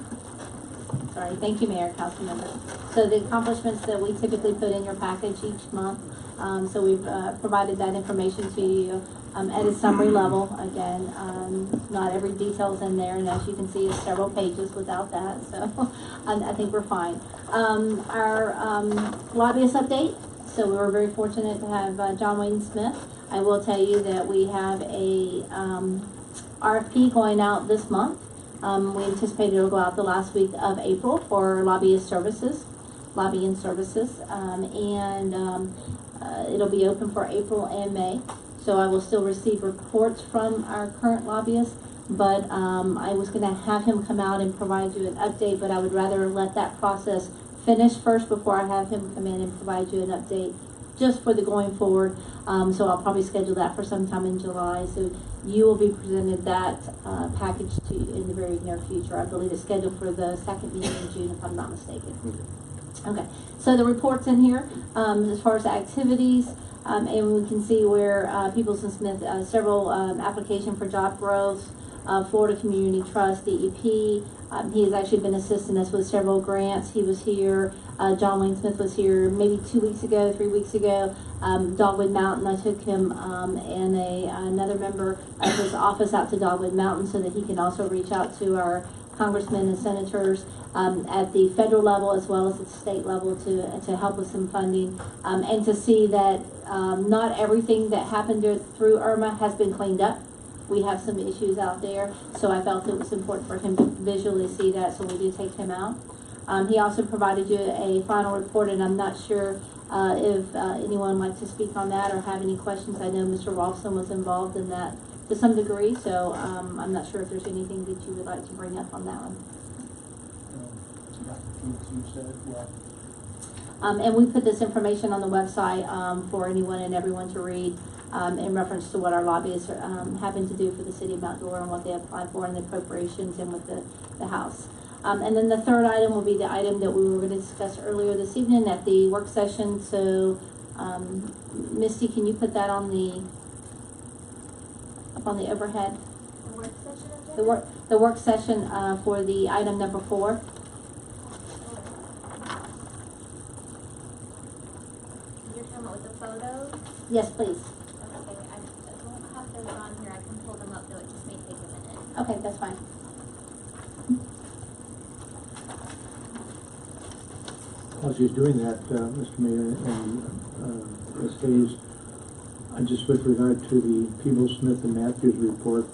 Speaker 2: Sorry, thank you, Mayor, council members. So the accomplishments that we typically put in your package each month, so we've provided that information to you at a summary level. Again, not every detail's in there, and as you can see, it's several pages without that, so I think we're fine. Our lobbyist update. So we were very fortunate to have John Wayne Smith. I will tell you that we have a RFP going out this month. We anticipate it'll go out the last week of April for lobbying services, it'll be open for April and May. So I will still receive reports from our current lobbyists, but I was going to have him come out and provide you an update, but I would rather let that process finish first before I have him come in and provide you an update just for the going forward. So I'll probably schedule that for sometime in July. So you will be presented that package to you in the very near future. I believe it's scheduled for the second meeting in June, if I'm not mistaken. Okay, so the report's in here as far as activities, and we can see where Peoples and Smith, several application for job growth, Florida Community Trust, DEP. He has actually been assisting us with several grants. He was here. John Wayne Smith was here maybe 3 weeks ago. Dogwood Mountain, I took him and another member of his office out to Dogwood Mountain so that he can also reach out to our congressmen and senators at the federal level as well as at the state level to help with some funding and to see that not everything that happened through Irma has been cleaned up. We have some issues out there, so I felt it was important for him to visually see that, so we did take him out. He also provided you a final report, and I'm not sure if anyone would like to speak on that or have any questions. I know Mr. Rolfson was involved in that to some degree, so I'm not sure if there's anything that you would like to bring up on that one. And we put this information on the website for anyone and everyone to read in reference to what our lobbyists are having to do for the city of Mount Dora and what they applied for in the appropriations and with the House. And then the third item will be the item that we were going to discuss earlier this evening at the work session. So, Misty, can you put that on the overhead?
Speaker 7: The work session agenda?
Speaker 2: The work session for the item number 4.
Speaker 7: You're talking about with the photos?
Speaker 2: Yes, please.
Speaker 7: Okay, I don't have those on here. I can pull them up, though it just may take a minute.
Speaker 2: Okay, that's fine.
Speaker 8: While she's doing that, Mr. Mayor and Ms. Hayes, just with regard to the Peebles, Smith, and Matthews report,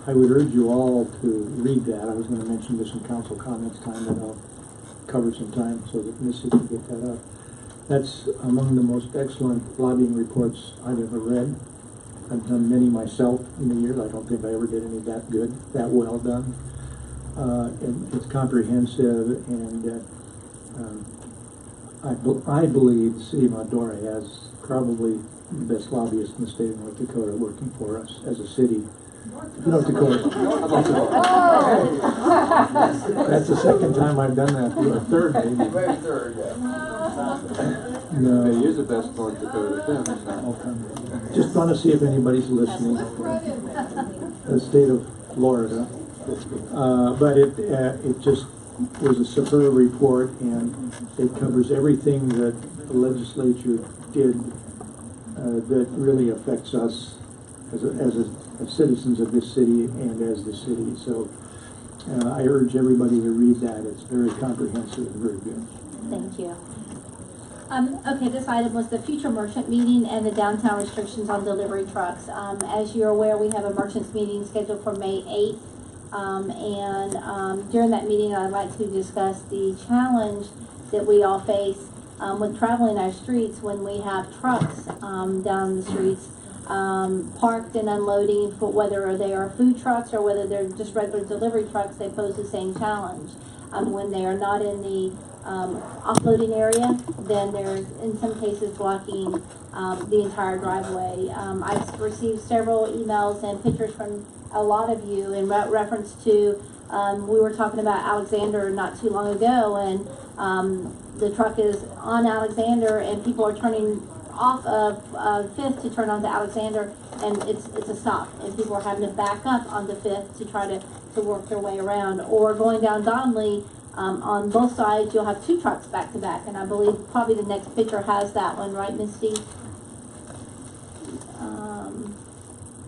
Speaker 8: I would urge you all to read that. I was going to mention this in council comments time, but I'll cover some time so that Missy can get that up. That's among the most excellent lobbying reports I've ever read. I've done many myself in the years. I don't think I ever did any that good, that well done. And it's comprehensive, and I believe the city of Mount Dora has probably the best lobbyist in the state of North Dakota working for us as a city. North Dakota. That's the second time I've done that. The third, maybe.
Speaker 1: Maybe third, yeah.
Speaker 8: No.
Speaker 1: You're the best North Dakota, too.
Speaker 8: Just want to see if anybody's listening. The state of Florida. But it just was a superb report, and it covers everything that the legislature did that really affects us as citizens of this city and as the city. So I urge everybody to read that. It's very comprehensive and very good.
Speaker 2: Thank you. Okay, this item was the future merchant meeting and the downtown restrictions on delivery trucks. As you're aware, we have a merchants meeting scheduled for May 8th. During that meeting, I'd like to discuss the challenge that we all face with traveling our streets when we have trucks down the streets parked and unloading, for whether they are food trucks or whether they're just regular delivery trucks. They pose the same challenge. When they are not in the offloading area, then there's in some cases blocking the entire driveway. I've received several emails and pictures from a lot of you in reference to we were talking about Alexander not too long ago, and the truck is on Alexander and people are turning off of 5th to turn onto Alexander, and it's a stop, and people are having to back up onto 5th to try to work their way around. Or going down Donnelly, on both sides you'll have 2 trucks back to back, and I believe probably the next picture has that one, right, Misty?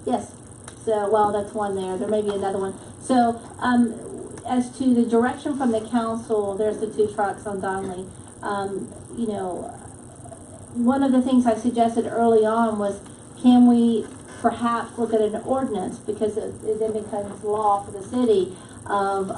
Speaker 2: Yes. So, well, that's one there. There may be another one. So, as to the direction from the council, there's the 2 trucks on Donnelly. You know, one of the things I suggested early on was, can we perhaps look at an ordinance, because it then becomes law for the city, of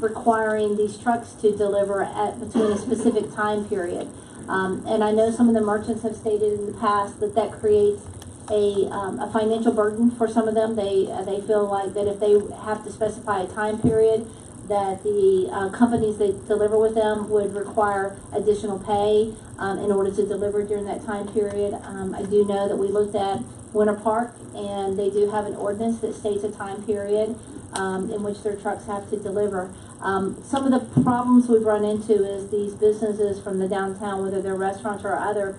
Speaker 2: requiring these trucks to deliver at between a specific time period. And I know some of the merchants have stated in the past that creates a financial burden for some of them. They feel like that if they have to specify a time period, that the companies that deliver with them would require additional pay in order to deliver during that time period. I do know that we looked at Winter Park, and they do have an ordinance that states a time period in which their trucks have to deliver. Some of the problems we've run into is these businesses from the downtown, whether they're restaurants or other,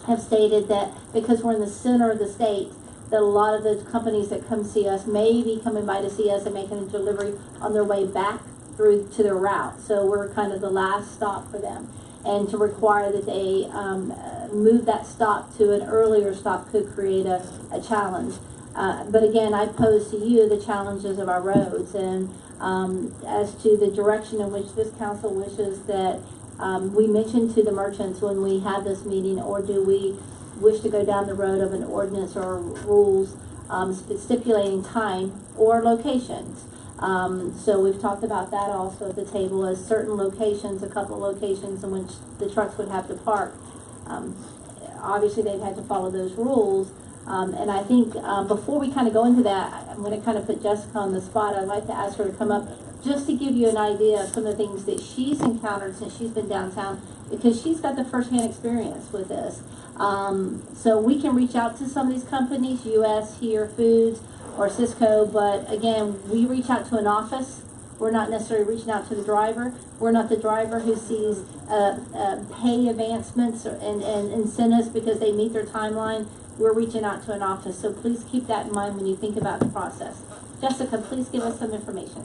Speaker 2: have stated that because we're in the center of the state, that a lot of the companies that come see us may be coming by to see us and making a delivery on their way back through to their route. So we're kind of the last stop for them. And to require that they move that stop to an earlier stop could create a challenge. But again, I pose to you the challenges of our roads, and as to the direction in which this council wishes that we mention to the merchants when we have this meeting, or do we wish to go down the road of an ordinance or rules stipulating time or locations? So we've talked about that also at the table as certain locations, a couple locations in which the trucks would have to park. Obviously, they've had to follow those rules. And I think before we kind of go into that, I'm going to kind of put Jessica on the spot. I'd like to ask her to come up just to give you an idea of some of the things that she's encountered since she's been downtown, because she's got the firsthand experience with this. So we can reach out to some of these companies, US, Here Foods, or Cisco, but again, we reach out to an office. We're not necessarily reaching out to the driver. We're not the driver who sees pay advancements and incentives because they meet their timeline. We're reaching out to an office, so please keep that in mind when you think about the process. Jessica, please give us some information.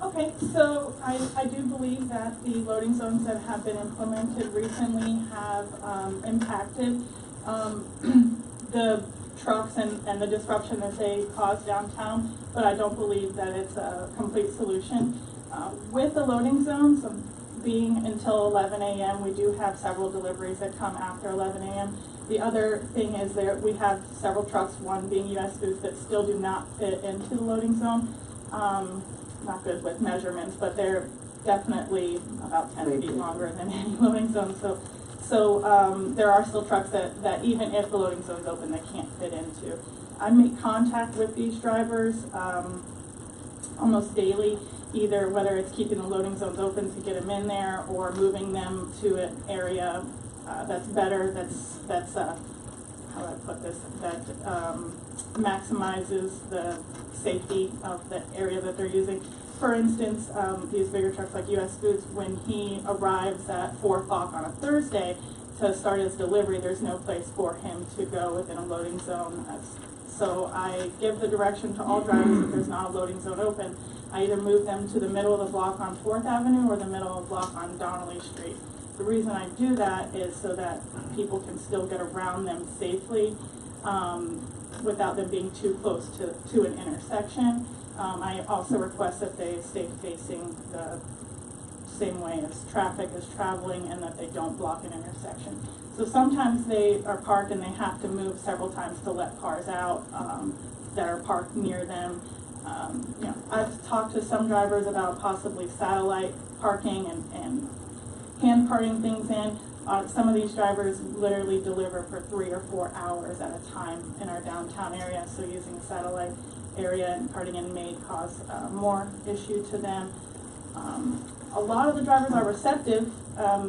Speaker 15: Okay, so I do believe that the loading zones that have been implemented recently have impacted the trucks and the disruption that they cause downtown, but I don't believe that it's a complete solution. With the loading zones being until 11 a.m., we do have several deliveries that come after 11 a.m. The other thing is that we have several trucks, one being US Foods, that still do not fit into the loading zone. Not good with measurements, but they're definitely about 10 feet longer than any loading zone. So there are still trucks that even if the loading zone's open, they can't fit into. I make contact with these drivers almost daily, either whether it's keeping the loading zones open to get them in there or moving them to an area that's better, that's how do I put this, that maximizes the safety of the area that they're using. For instance, these bigger trucks like US Foods, when he arrives at 4 o'clock on a Thursday to start his delivery, there's no place for him to go within a loading zone. So I give the direction to all drivers if there's not a loading zone open. I either move them to the middle of the block on 4th Avenue or the middle of the block on Donnelly Street. The reason I do that is so that people can still get around them safely without them being too close to an intersection. I also request that they stay facing the same way as traffic is traveling and that they don't block an intersection. So sometimes they are parked and they have to move several times to let cars out that are parked near them. You know, I've talked to some drivers about possibly satellite parking and hand carting things in. Some of these drivers literally deliver for 3 or 4 hours at a time in our downtown area, so using a satellite area and carting in may cause more issue to them. A lot of the drivers are receptive,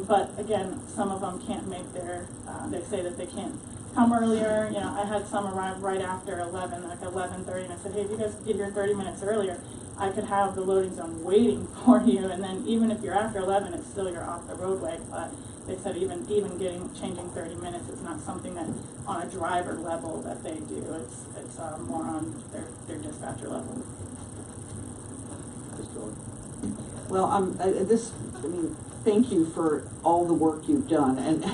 Speaker 15: but again, some of them can't make their, they say that they can't come earlier. You know, I had some arrive right after 11, like 11:30, and I said, hey, if you guys could get here 30 minutes earlier, I could have the loading zone waiting for you, and then even if you're after 11, it's still you're off the roadway. But they said even changing 30 minutes is not something that on a driver level that they do. It's more on their dispatcher level.
Speaker 4: Well, thank you for all the work you've done, and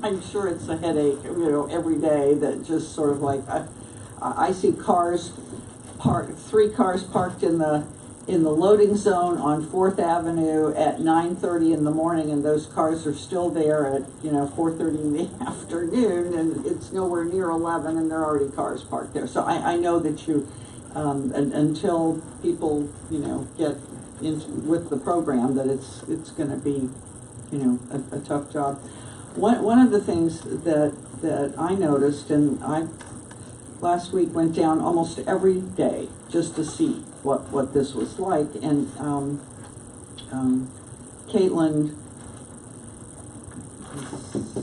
Speaker 4: I'm sure it's a headache, every day that just sort of like, I see cars parked, 3 cars parked in the loading zone on 4th Avenue at 9:30 in the morning, and those cars are still there at 4:30 in the afternoon, and it's nowhere near 11, and there are already cars parked there. So I know that you, until people get into with the program, that it's going to be a tough job. One of the things that I noticed, and I last week went down almost every day just to see what this was like, and Caitlin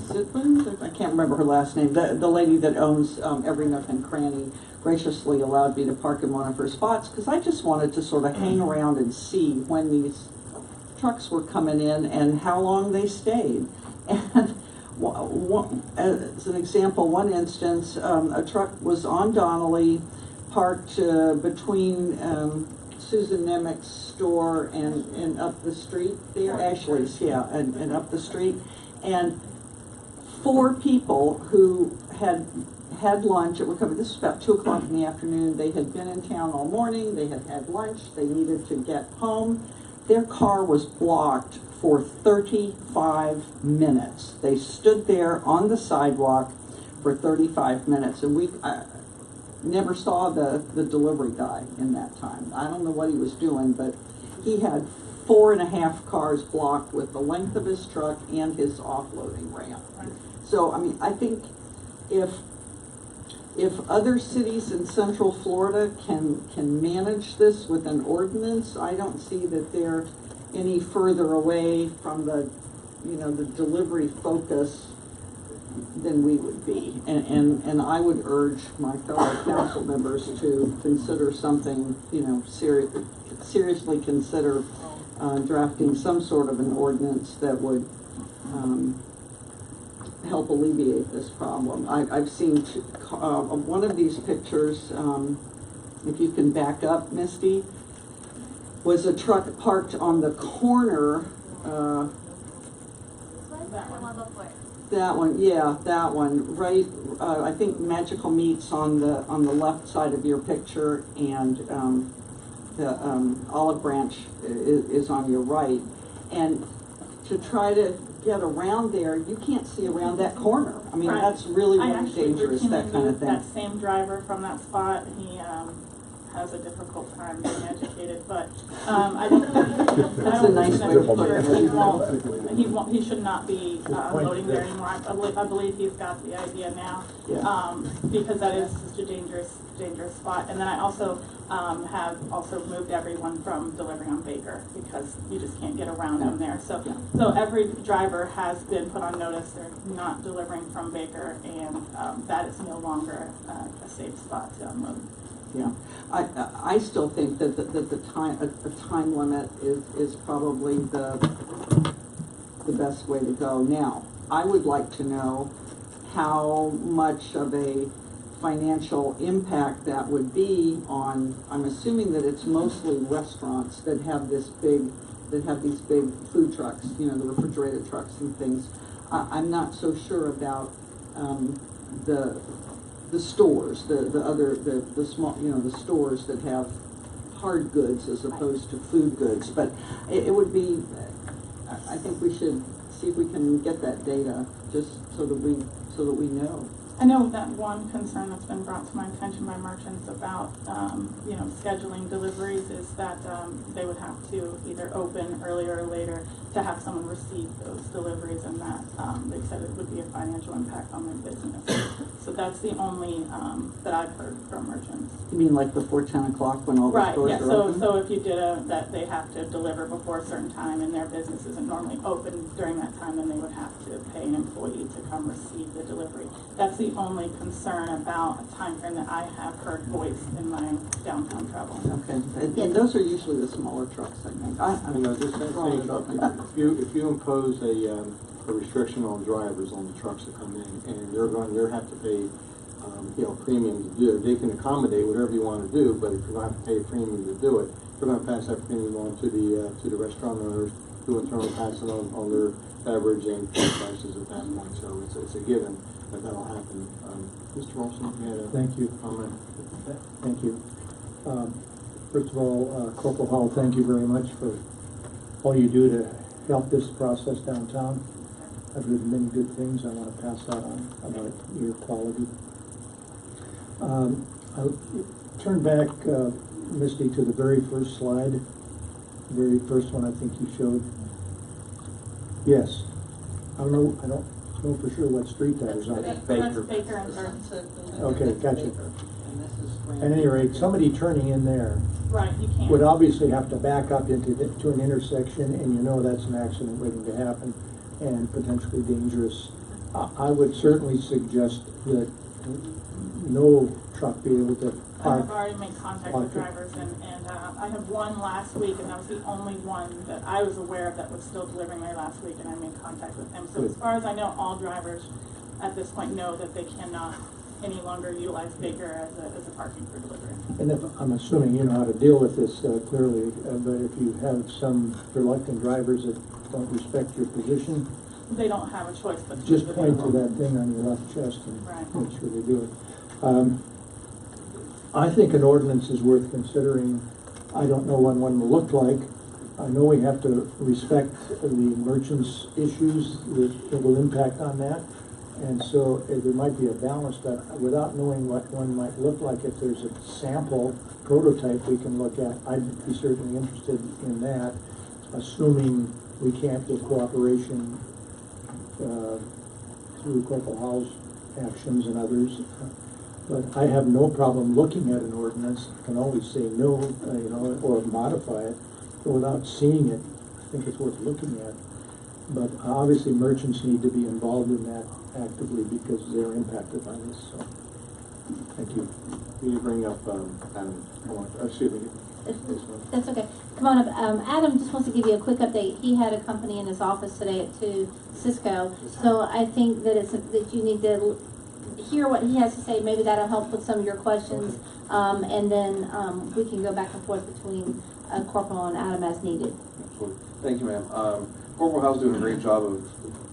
Speaker 4: Sidland, I can't remember her last name, the lady that owns Every Nook and Cranny, graciously allowed me to park in one of her spots because I just wanted to sort of hang around and see when these trucks were coming in and how long they stayed. And as an example, one instance, a truck was on Donnelly, parked between Susan Nemec's store and up the street there, Ashley's, yeah, and up the street, and 4 people who had lunch. It would come. This was about 2 o'clock in the afternoon. They had been in town all morning. They had had lunch. They needed to get home. Their car was blocked for 35 minutes. They stood there on the sidewalk for 35 minutes, and never saw the delivery guy in that time. I don't know what he was doing, but he had 4.5 cars blocked with the length of his truck and his offloading ramp. So, I mean, I think if other cities in Central Florida can manage this with an ordinance, I don't see that they're any further away from the delivery focus than we would be. And I would urge my fellow council members to consider something, seriously consider drafting some sort of an ordinance that would help alleviate this problem. I've seen one of these pictures, if you can back up, Misty, was a truck parked on the corner. That one, yeah, that one, right, I think Magical Meat's on the left side of your picture, and the Olive Branch is on your right. And to try to get around there, you can't see around that corner. I mean, that's really, really dangerous, that kind of thing.
Speaker 15: That same driver from that spot, he has a difficult time being educated, but I don't
Speaker 4: That's a nice way to put it.
Speaker 15: He should not be loading there anymore. I believe he's got the idea now, because that is such a dangerous spot. And then I also have also moved everyone from delivering on Baker, because you just can't get around them there. So every driver has been put on notice they're not delivering from Baker, and that is no longer a safe spot to unload.
Speaker 4: Yeah, I still think that the time limit is probably the best way to go. Now, I would like to know how much of a financial impact that would be on. I'm assuming that it's mostly restaurants that have these big food trucks, the refrigerated trucks and things. I'm not so sure about the stores, the small, the stores that have hard goods as opposed to food goods. But it would be, I think we should see if we can get that data, just so that we know.
Speaker 15: I know that one concern that's been brought to my attention by merchants about, scheduling deliveries is that they would have to either open earlier or later to have someone receive those deliveries, and that they said it would be a financial impact on their business. So that's the only that I've heard from merchants.
Speaker 4: You mean like before 10 o'clock when all the stores are open?
Speaker 15: So if you did that they have to deliver before a certain time and their business isn't normally open during that time, then they would have to pay an employee to come receive the delivery. That's the only concern about a time frame that I have heard voiced in my downtown travel.
Speaker 4: Okay, and those are usually the smaller trucks, I think.
Speaker 3: If you impose a restriction on drivers on the trucks that come in, and they're have to pay premium to do it, they can accommodate whatever you want to do, but if you're going to have to pay a premium to do it, they're going to pass that premium on to the restaurant owners, who in turn will pass it on their beverage and food prices at that point. So it's a given that that'll happen. Mr. Olson, you had a comment?
Speaker 8: Thank you. First of all, Corporal Hall, thank you very much for all you do to help this process downtown. I've heard many good things I want to pass that on about your quality. I'll turn back, Misty, to the very first slide, the very first one I think you showed. Yes. I don't know for sure what street that is on.
Speaker 15: That's Baker and Sunset.
Speaker 8: Okay, gotcha. At any rate, somebody turning in there
Speaker 15: you can't.
Speaker 8: would obviously have to back up to an intersection, and that's an accident waiting to happen and potentially dangerous. I would certainly suggest that no truck be able to park.
Speaker 15: I've already made contact with drivers, and I have one last week, and that was the only one that I was aware of that was still delivering there last week, and I made contact with him. So as far as I know, all drivers at this point know that they cannot any longer utilize Baker as a parking for delivery.
Speaker 8: And if, I'm assuming you know how to deal with this clearly, but if you have some reluctant drivers that don't respect your position,
Speaker 15: they don't have a choice but to
Speaker 8: just point to that thing on your left chest and make sure they do it. I think an ordinance is worth considering. I don't know what one will look like. I know we have to respect the merchants' issues that will impact on that, And so there might be a balance, but without knowing what one might look like, if there's a sample prototype we can look at, I'd be certainly interested in that, assuming we can't get cooperation through Corporal Hall's actions and others. But I have no problem looking at an ordinance. I can always say no, or modify it, but without seeing it, I think it's worth looking at. But obviously merchants need to be involved in that actively because they're impacted by this, so, thank you.
Speaker 3: You bring up, Adam, excuse me.
Speaker 2: That's okay. Come on up. Adam just wants to give you a quick update. He had a company in his office today at 2, Cisco. So I think that that you need to hear what he has to say. Maybe that'll help with some of your questions. And then we can go back and forth between Corporal and Adam as needed.
Speaker 1: Absolutely. Thank you, ma'am. Corporal Howe's doing a great job of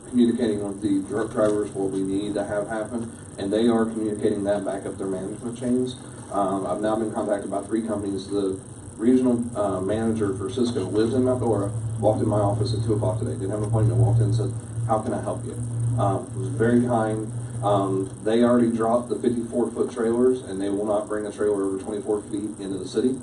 Speaker 1: communicating with the truck drivers what we need to have happen, and they are communicating that back up their management chains. I've now been contacted by 3 companies. The regional manager for Cisco lives in Mount Dora, walked in my office at 2 o'clock today, didn't have an appointment, walked in and said, how can I help you? Was very kind. They already dropped the 54-foot trailers, and they will not bring a trailer over 24 feet into the city.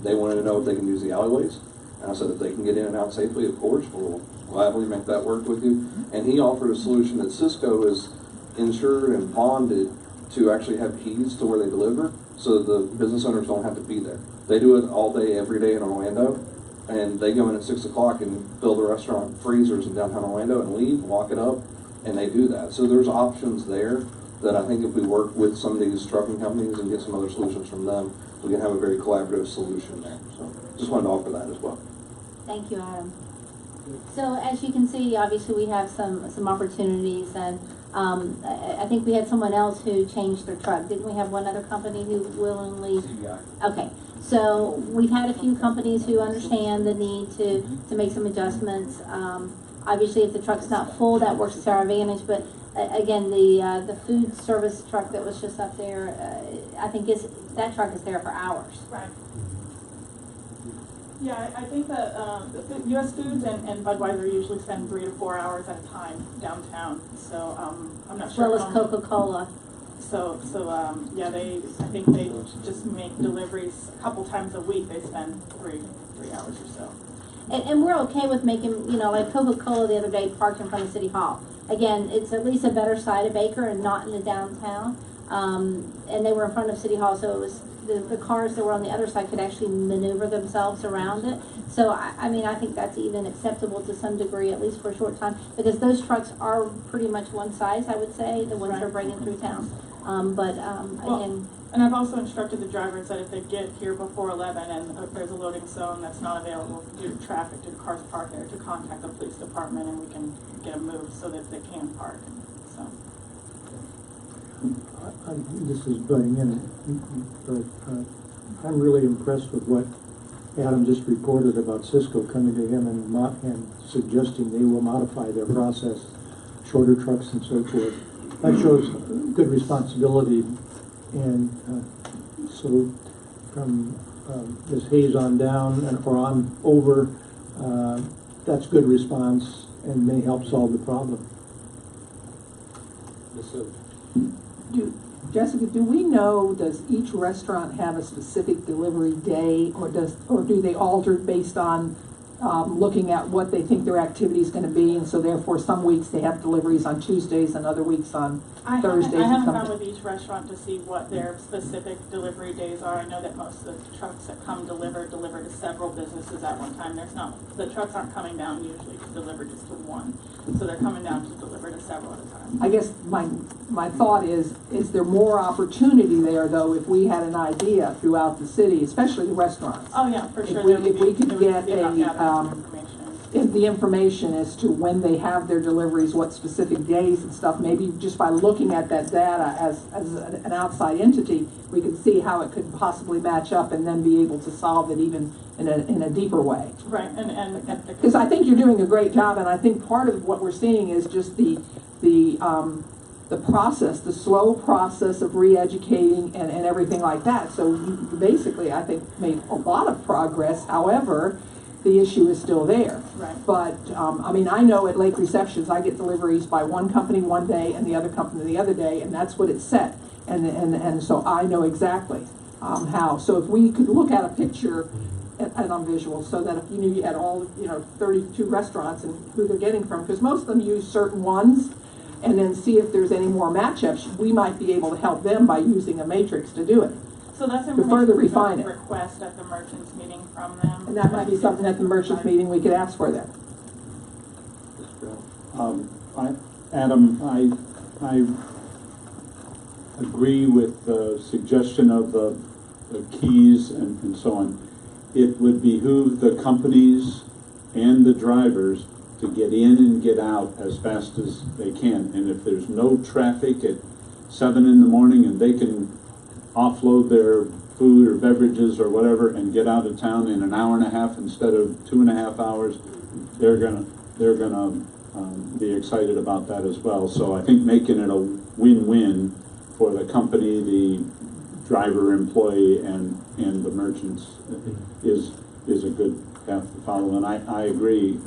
Speaker 1: They wanted to know if they can use the alleyways. And I said, if they can get in and out safely, of course, we'll gladly make that work with you. And he offered a solution that Cisco is insured and bonded to actually have keys to where they deliver, so the business owners don't have to be there. They do it all day, every day in Orlando, and they go in at 6 o'clock and fill the restaurant freezers in downtown Orlando and leave, lock it up, and they do that. So there's options there that I think if we work with some of these trucking companies and get some other solutions from them, we can have a very collaborative solution there. So just wanted to offer that as well.
Speaker 2: Thank you, Adam. So as you can see, obviously we have some opportunities, and I think we had someone else who changed their truck. Didn't we have one other company who willingly? Okay. So we've had a few companies who understand the need to make some adjustments. Obviously, if the truck's not full, that works to our advantage. But again, the food service truck that was just up there, I think that truck is there for hours.
Speaker 15: Right. Yeah, I think that U.S. Foods and Budweiser usually spend 3 to 4 hours at a time downtown. So I'm not sure.
Speaker 2: As well as Coca-Cola.
Speaker 15: So yeah, I think they just make deliveries a couple times a week. They spend 3 hours or so.
Speaker 2: And we're okay with making, like Coca-Cola the other day parked in front of City Hall. Again, it's at least a better side of Baker and not in the downtown. And they were in front of City Hall, so it was the cars that were on the other side could actually maneuver themselves around it. So, I think that's even acceptable to some degree, at least for a short time, because those trucks are pretty much one size, I would say, the ones they're bringing through town. Again...
Speaker 15: And I've also instructed the drivers that if they get here before 11 and if there's a loading zone that's not available due to traffic, due to cars parked there, to contact the police department and we can get them moved so that they can park. So.
Speaker 8: This is butting in, but I'm really impressed with what Adam just reported about Cisco coming to him and suggesting they will modify their process, shorter trucks and so forth. That shows good responsibility. And so from Ms. Hayes on down or on over, that's good response and may help solve the problem.
Speaker 13: Jessica, do we know, does each restaurant have a specific delivery day, or do they alter based on looking at what they think their activity is going to be, and so therefore some weeks they have deliveries on Tuesdays and other weeks on Thursdays?
Speaker 15: I haven't gone with each restaurant to see what their specific delivery days are. I know that most of the trucks that come deliver to several businesses at one time. The trucks aren't coming down usually to deliver just to one, so they're coming down to deliver to several at a time.
Speaker 13: I guess my thought is there more opportunity there, though, if we had an idea throughout the city, especially the restaurants?
Speaker 15: Oh yeah, for sure.
Speaker 13: If we could get the information as to when they have their deliveries, what specific days and stuff, maybe just by looking at that data as an outside entity, we could see how it could possibly match up and then be able to solve it even in a deeper way.
Speaker 15: Right, and
Speaker 13: because I think you're doing a great job, and I think part of what we're seeing is just the process, the slow process of re-educating and everything like that. So you basically, I think, made a lot of progress. However, the issue is still there.
Speaker 15: Right.
Speaker 13: But, I mean, I know at Lake Receptions, I get deliveries by one company one day and the other company the other day, and that's what it's set. And so I know exactly how. So if we could look at a picture and on visual, so that if you knew you had all, 32 restaurants and who they're getting from, because most of them use certain ones, and then see if there's any more matchups, we might be able to help them by using a matrix to do it.
Speaker 15: So that's
Speaker 13: To
Speaker 15: information
Speaker 13: further
Speaker 15: we
Speaker 13: refine
Speaker 15: could
Speaker 13: it.
Speaker 15: request at the merchants meeting from them.
Speaker 13: And that might be something at the merchants meeting we could ask for them.
Speaker 10: Adam, I agree with the suggestion of the keys and so on. It would behoove the companies and the drivers to get in and get out as fast as they can. And if there's no traffic at 7 in the morning and they can offload their food or beverages or whatever and get out of town in an hour and a half instead of 2.5 hours, they're gonna be excited about that as well. So I think making it a win-win for the company, the driver, employee, and the merchants is a good path to follow. And I agree,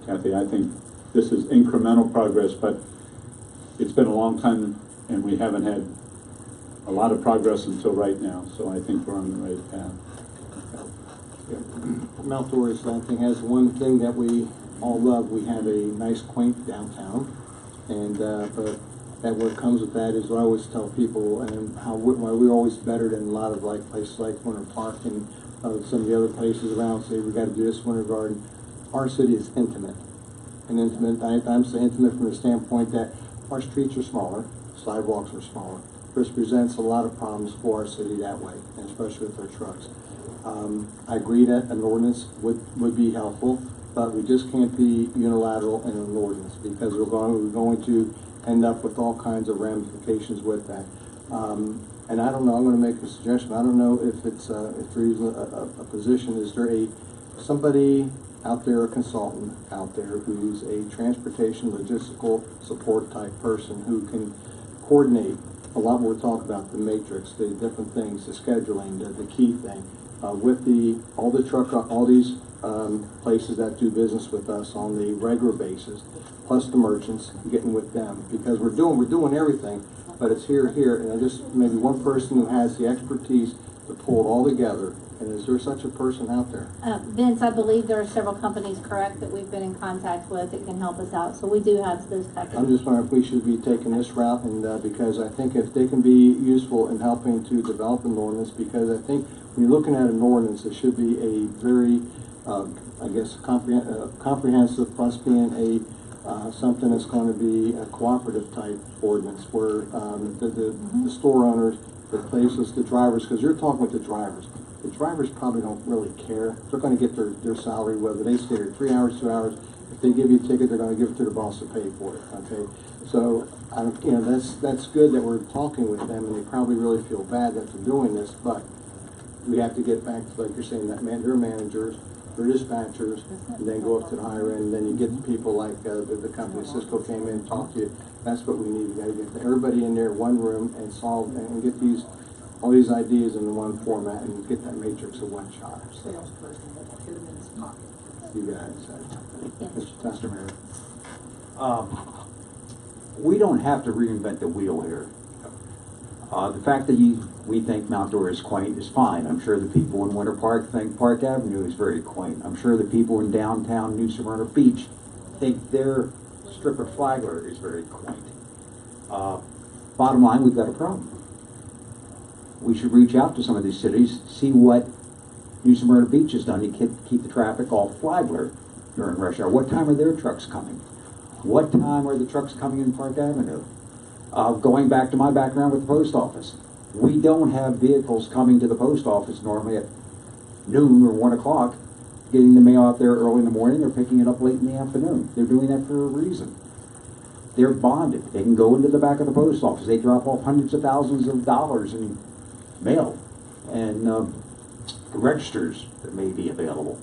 Speaker 10: Kathy. I think this is incremental progress, but it's been a long time and we haven't had a lot of progress until right now. So I think we're on the right path.
Speaker 3: Mount Doris, I think, has one thing that we all love. We have a nice, quaint downtown, and but that what comes with that is what I always tell people, and why we're always better than a lot of places like Winter Park and some of the other places around. Say we got to do this Winter Garden. Our city is intimate, and intimate. I'm saying intimate from the standpoint that our streets are smaller, sidewalks are smaller. This presents a lot of problems for our city that way, and especially with our trucks. I agree that an ordinance would be helpful, but we just can't be unilateral in an ordinance because we're going to end up with all kinds of ramifications with that. And I don't know, I'm going to make a suggestion. I don't know if it's if there is a position. Is there somebody out there, a consultant out there who's a transportation logistical support type person who can coordinate a lot more talk about the matrix, the different things, the scheduling, the key thing, with all these places that do business with us on the regular basis, plus the merchants, getting with them, because we're doing everything, but it's here, and just maybe one person who has the expertise to pull it all together. And is there such a person out there?
Speaker 2: Vince, I believe there are several companies, correct, that we've been in contact with that can help us out. So we do have those companies.
Speaker 3: I'm just wondering if we should be taking this route, and because I think if they can be useful in helping to develop an ordinance, because I think when you're looking at an ordinance, it should be a very, I guess, comprehensive, plus being a something that's going to be a cooperative type ordinance where the store owners, the places, the drivers, because you're talking with the drivers. The drivers probably don't really care. They're going to get their salary whether they stay there 3 hours, 2 hours. If they give you a ticket, they're going to give it to the boss to pay for it. Okay, so that's good that we're talking with them, and they probably really feel bad that they're doing this. But we have to get back to, like you're saying, that their managers, their dispatchers, and then go up to the higher end. And then you get the people like the company Cisco came in and talked to you. That's what we need. We got to get everybody in there, one room, and solve and get all these ideas in one format and get that matrix in one shot. So, you guys, Mr. Mayor.
Speaker 11: We don't have to reinvent the wheel here. The fact that we think Mount Dora is quaint is fine. I'm sure the people in Winter Park think Park Avenue is very quaint. I'm sure the people in downtown New Smyrna Beach think their strip of Flagler is very quaint. Bottom line, we've got a problem. We should reach out to some of these cities, see what New Smyrna Beach has done to keep the traffic off Flagler during rush hour. What time are their trucks coming? What time are the trucks coming in Park Avenue? Going back to my background with the post office, we don't have vehicles coming to the post office normally at noon or 1 o'clock, getting the mail out there early in the morning or picking it up late in the afternoon. They're doing that for a reason. They're bonded. They can go into the back of the post office. They drop off hundreds of thousands of dollars in mail and registers that may be available.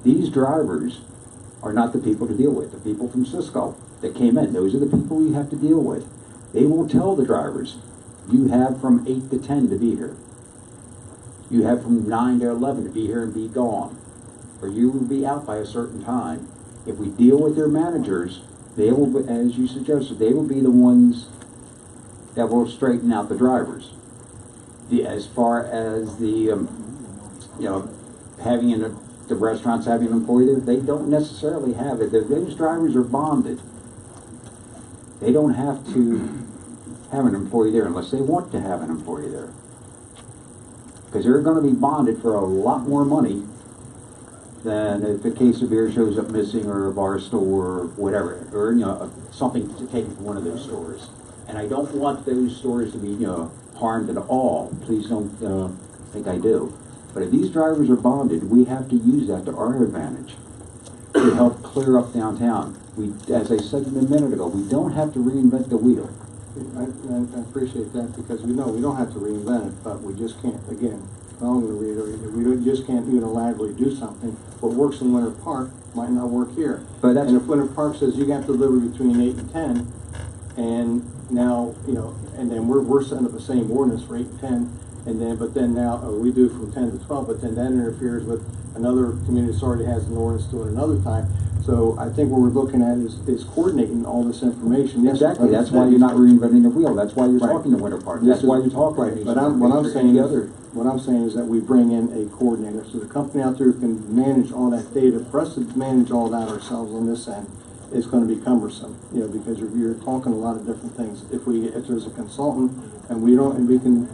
Speaker 11: These drivers are not the people to deal with. The people from Cisco that came in, those are the people you have to deal with. They will tell the drivers, you have from 8 to 10 to be here. You have from 9 to 11 to be here and be gone. or you will be out by a certain time. If we deal with their managers, they will, be, as you suggested, they will be the ones that will straighten out the drivers. As far as the, you know, the restaurants having an employee there, they don't necessarily have it. Those drivers are bonded. They don't have to have an employee there unless they want to have an employee there. Because they're going to be bonded for a lot more money than if a case of beer shows up missing, or a bar store, or whatever, or, you know, something taken from one of those stores. And I don't want those stores to be, you know, harmed at all. Please don't think I do. But if these drivers are bonded, we have to use that to our advantage to help clear up downtown. We, as I said a minute ago, we don't have to reinvent the wheel.
Speaker 3: I appreciate that, because we know we don't have to reinvent it, but we just can't, again, I'm going to reiterate it, just can't unilaterally do something. What works in Winter Park might not work here.
Speaker 11: But that's,
Speaker 3: and if Winter Park says you got to deliver between 8 and 10, and now, you know, and then we're setting up the same ordinance for 8 and 10, and then, but then now we do from 10 to 12, but then that interferes with another community that already has an ordinance doing another time. So I think what we're looking at is coordinating all this information. Yes,
Speaker 11: exactly. That's why you're not reinventing the wheel. That's why you're talking to Winter Park. That's why you're talking.
Speaker 3: Right. But what I'm saying is that we bring in a coordinator, so the company out there can manage all that data. For us to manage all that ourselves on this end is going to be cumbersome, you know, because you're talking a lot of different things. If there's a consultant and we can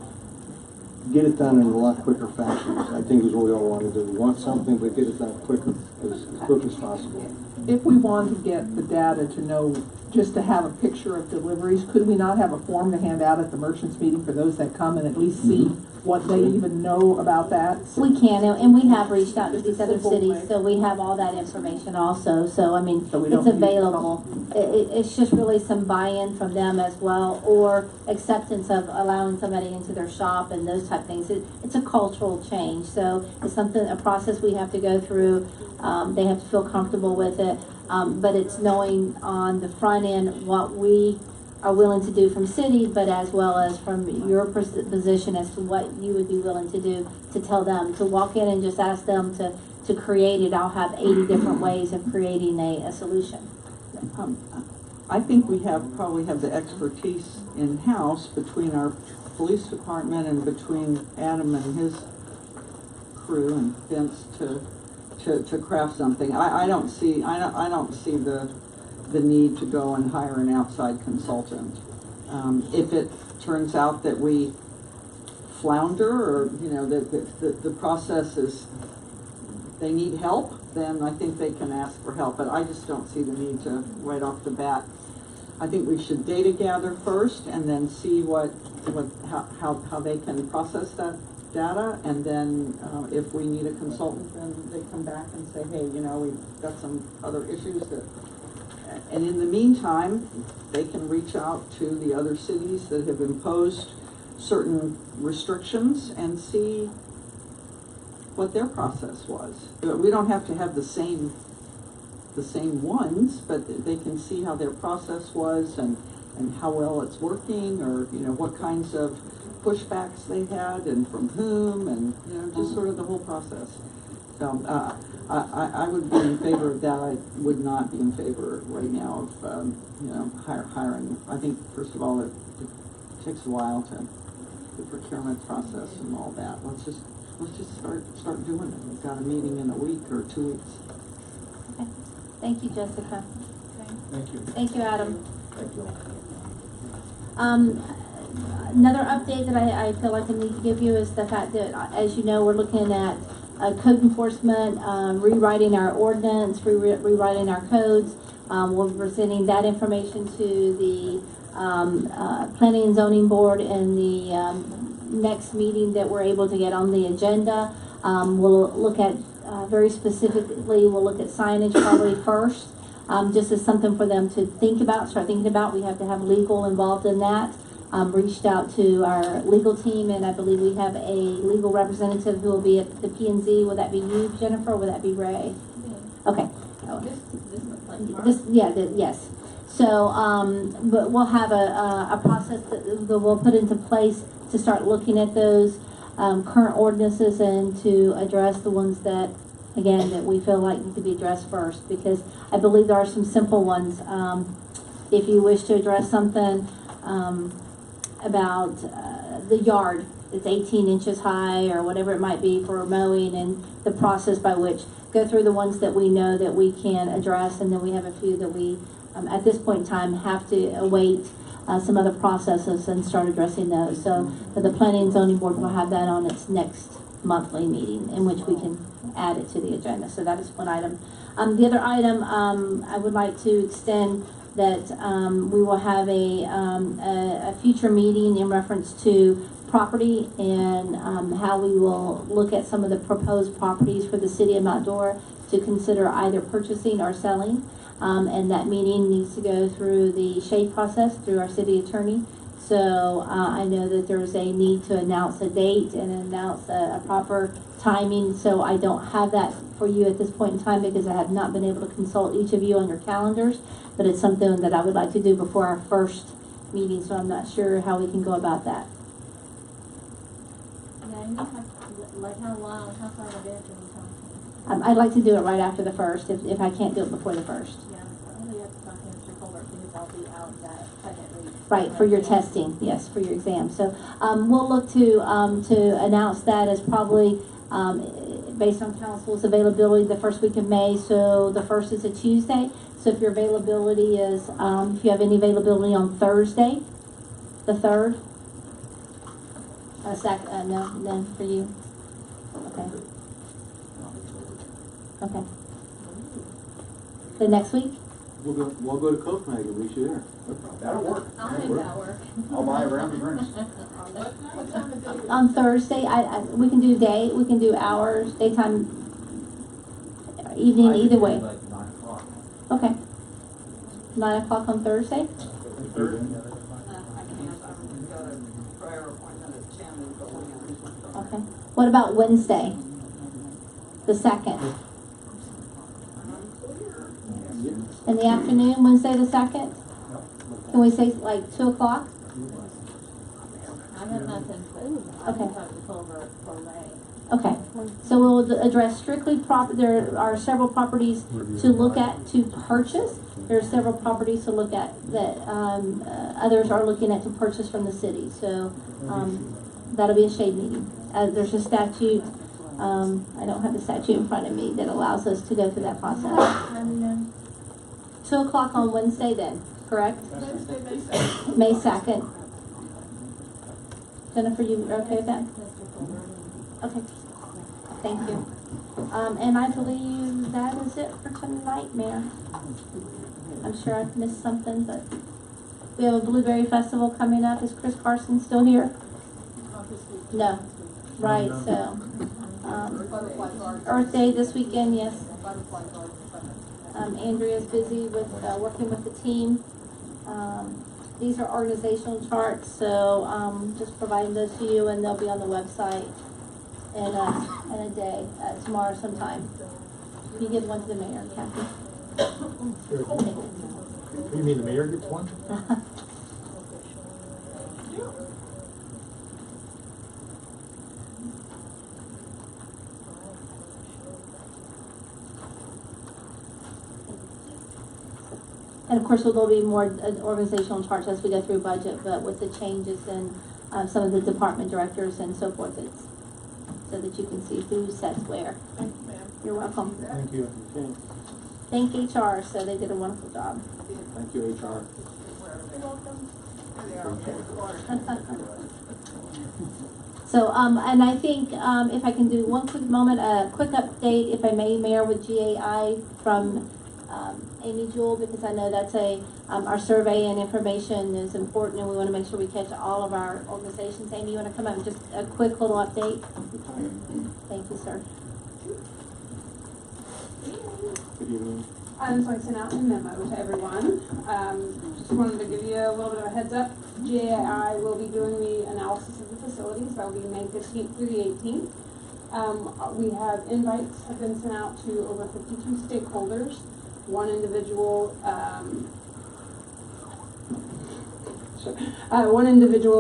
Speaker 3: get it done in a lot quicker fashion, I think is what we all want to do. We want something, but get it done quicker, as quick as possible.
Speaker 13: If we want to get the data to know, just to have a picture of deliveries, could we not have a form to hand out at the merchants meeting for those that come and at least see what they even know about that?
Speaker 2: We can, and we have reached out to these other cities, so we have all that information also. So, I mean, it's available. It's just really some buy-in from them as well, or acceptance of allowing somebody into their shop and those type of things. It's a cultural change, so it's a process we have to go through. They have to feel comfortable with it, but it's knowing on the front end what we are willing to do from city, but as well as from your position as to what you would be willing to do, to tell them, to walk in and just ask them to create it. I'll have 80 different ways of creating a solution.
Speaker 4: I think we probably have the expertise in-house between our police department and between Adam and his crew and Vince to craft something. I don't see the need to go and hire an outside consultant. If it turns out that we flounder, or you know that the process is, they need help, then I think they can ask for help. But I just don't see the need to right off the bat. I think we should data gather first, and then see how they can process that data, and then if we need a consultant, then they come back and say, hey, you know, we've got some other issues that. And in the meantime, they can reach out to the other cities that have imposed certain restrictions and see what their process was. We don't have to have the same ones, but they can see how their process was and how well it's working, or you know what kinds of pushbacks they had and from whom, and you know just sort of the whole process. So I would be in favor of that. I would not be in favor right now of you know hiring. I think first of all it takes a while to the procurement process and all that. Let's just start doing it. We've got a meeting in a week or 2 weeks.
Speaker 2: Okay. Thank you, Jessica.
Speaker 15: Okay.
Speaker 8: Thank you.
Speaker 2: Thank you, Adam.
Speaker 8: Thank you.
Speaker 2: Another update that I feel like I need to give you is the fact that, as you know, we're looking at code enforcement, rewriting our ordinance, rewriting our codes. We're presenting that information to the Planning and Zoning Board in the next meeting that we're able to get on the agenda. We'll look at, very specifically, we'll look at signage probably first, just as something for them to start thinking about. We have to have legal involved in that. Reached out to our legal team, and I believe we have a legal representative who will be at the P&Z. Would that be you, Jennifer, or would that be Ray? Okay. Yes. So, but we'll have a process that we'll put into place to start looking at those current ordinances and to address the ones that again, that we feel like need to be addressed first, because I believe there are some simple ones. If you wish to address something about the yard, it's 18 inches high or whatever it might be for mowing, and the process by which, go through the ones that we know that we can address, and then we have a few that we, at this point in time, have to await some other processes and start addressing those. So the Planning and Zoning Board will have that on its next monthly meeting, in which we can add it to the agenda. So that is one item. The other item, I would like to extend that we will have a future meeting in reference to property and how we will look at some of the proposed properties for the city of Mount Dora to consider either purchasing or selling. And that meeting needs to go through the shade process through our city attorney. So I know that there's a need to announce a date and announce a proper timing. So I don't have that for you at this point in time because I have not been able to consult each of you on your calendars. But it's something that I would like to do before our first meeting. So I'm not sure how we can go about that.
Speaker 6: Yeah, you have, like how long, how far in advance are we talking?
Speaker 2: I'd like to do it right after the first, if I can't do it before the first.
Speaker 6: Yeah, I really have to talk to Mr. Colbert because I'll be out that second week.
Speaker 2: Right, for your testing, yes, for your exam. So we'll look to announce that as probably based on council's availability the first week of May. So the first is a Tuesday. So if your availability is, if you have any availability on Thursday, the 3rd, no, none for you. Okay. Okay. The next week?
Speaker 3: We'll go to Copenhagen and meet you there.
Speaker 9: That'll work.
Speaker 6: I'll make that work.
Speaker 9: I'll buy a round of drinks.
Speaker 2: On Thursday, we can do day, we can do hours, daytime, evening, either way.
Speaker 11: Like 9 o'clock.
Speaker 2: Okay. 9 o'clock on Thursday? Okay. What about Wednesday? The 2nd? In the afternoon, Wednesday the 2nd? Can we say like 2 o'clock?
Speaker 6: I have nothing, but I can talk to Colbert for May.
Speaker 2: Okay, so we'll address strictly there are several properties to look at to purchase. There are several properties to look at that others are looking at to purchase from the city. So that'll be a shade meeting. There's a statute, I don't have the statute in front of me, that allows us to go through that process. 2 o'clock on Wednesday then, correct? May 2nd. Jennifer, you are okay with that? Okay, thank you. And I believe that is it for tonight, Mayor. I'm sure I've missed something, but we have a Blueberry Festival coming up. Is Chris Carson still here? No. Right, so, Earth Day this weekend, yes. Andrea's busy with, working with the team. These are organizational charts, so just providing those to you, and they'll be on the website in a day, tomorrow sometime. You give one to the mayor, Kathy.
Speaker 8: Sure. You mean the mayor gets one?
Speaker 2: And of course, there'll be more organizational charts as we go through budget, but with the changes in some of the department directors and so forth, it's so that you can see who sets where. You're welcome.
Speaker 8: Thank you.
Speaker 3: Okay.
Speaker 2: Thank HR, so they did a wonderful job.
Speaker 3: Thank you, HR.
Speaker 2: So, and I think if I can do one quick moment, a quick update, if I may, Mayor, with GAI from Amy Jewell, because I know that's our survey and information is important, and we want to make sure we catch all of our organizations. Amy, you want to come up and just a quick little update? Thank you, sir.
Speaker 3: Good evening.
Speaker 16: I just want to send out a memo to everyone. Just wanted to give you a little bit of a heads up. GAI will be doing the analysis of the facilities. That will be May 15th through the 18th. We have invites have been sent out to over 52 stakeholders. One individual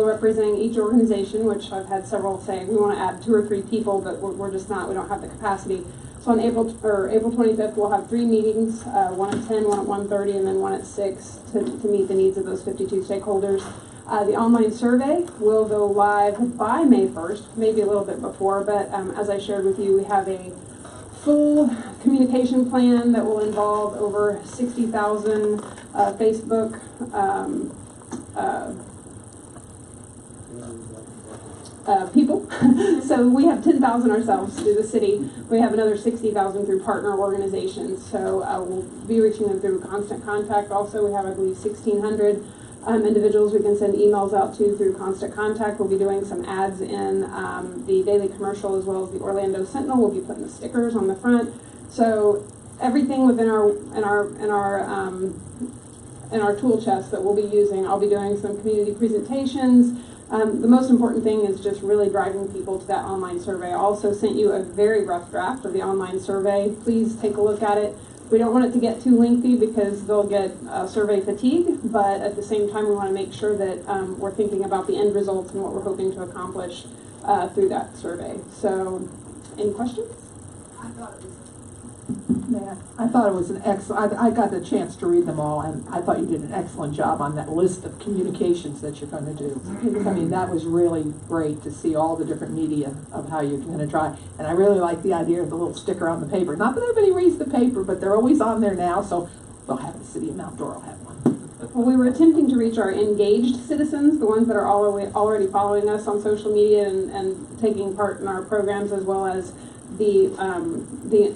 Speaker 16: representing each organization, which I've had several say we want to add 2 or 3 people, but we don't have the capacity. So on April 25th, we'll have 3 meetings, one at 10, one at 1:30, and then one at 6 to meet the needs of those 52 stakeholders. The online survey will go live by May 1st, maybe a little bit before, but as I shared with you, we have a full communication plan that will involve over 60,000 Facebook people. So we have 10,000 ourselves through the city. We have another 60,000 through partner organizations. So we'll be reaching them through Constant Contact. Also, we have, I believe, 1,600 individuals we can send emails out to through Constant Contact. We'll be doing some ads in the Daily Commercial as well as the Orlando Sentinel. We'll be putting the stickers on the front. So everything within our tool chest that we'll be using. I'll be doing some community presentations. The most important thing is just really driving people to that online survey. I also sent you a very rough draft of the online survey. Please take a look at it. We don't want it to get too lengthy because they'll get survey fatigue, but at the same time we want to make sure that we're thinking about the end results and what we're hoping to accomplish through that survey. So, any questions?
Speaker 13: I thought it was an excellent, I got the chance to read them all, and I thought you did an excellent job on that list of communications that you're going to do. I mean, that was really great to see all the different media of how you're going to try. And I really like the idea of the little sticker on the paper. Not that everybody reads the paper, but they're always on there now, so they'll have the city of Mount Dora have one.
Speaker 16: Well, we were attempting to reach our engaged citizens, the ones that are already following us on social media and taking part in our programs, as well as the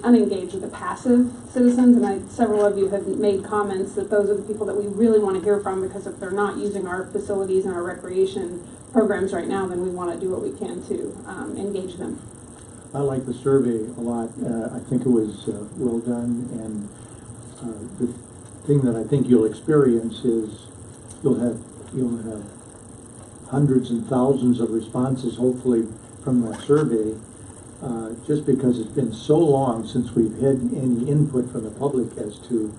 Speaker 16: unengaged, the passive citizens, and several of you have made comments that those are the people that we really want to hear from, because if they're not using our facilities and our recreation programs right now, then we want to do what we can to engage them.
Speaker 8: I like the survey a lot. I think it was well done, and the thing that I think you'll experience is you'll have hundreds and thousands of responses, hopefully, from that survey. Just because it's been so long since we've had any input from the public as to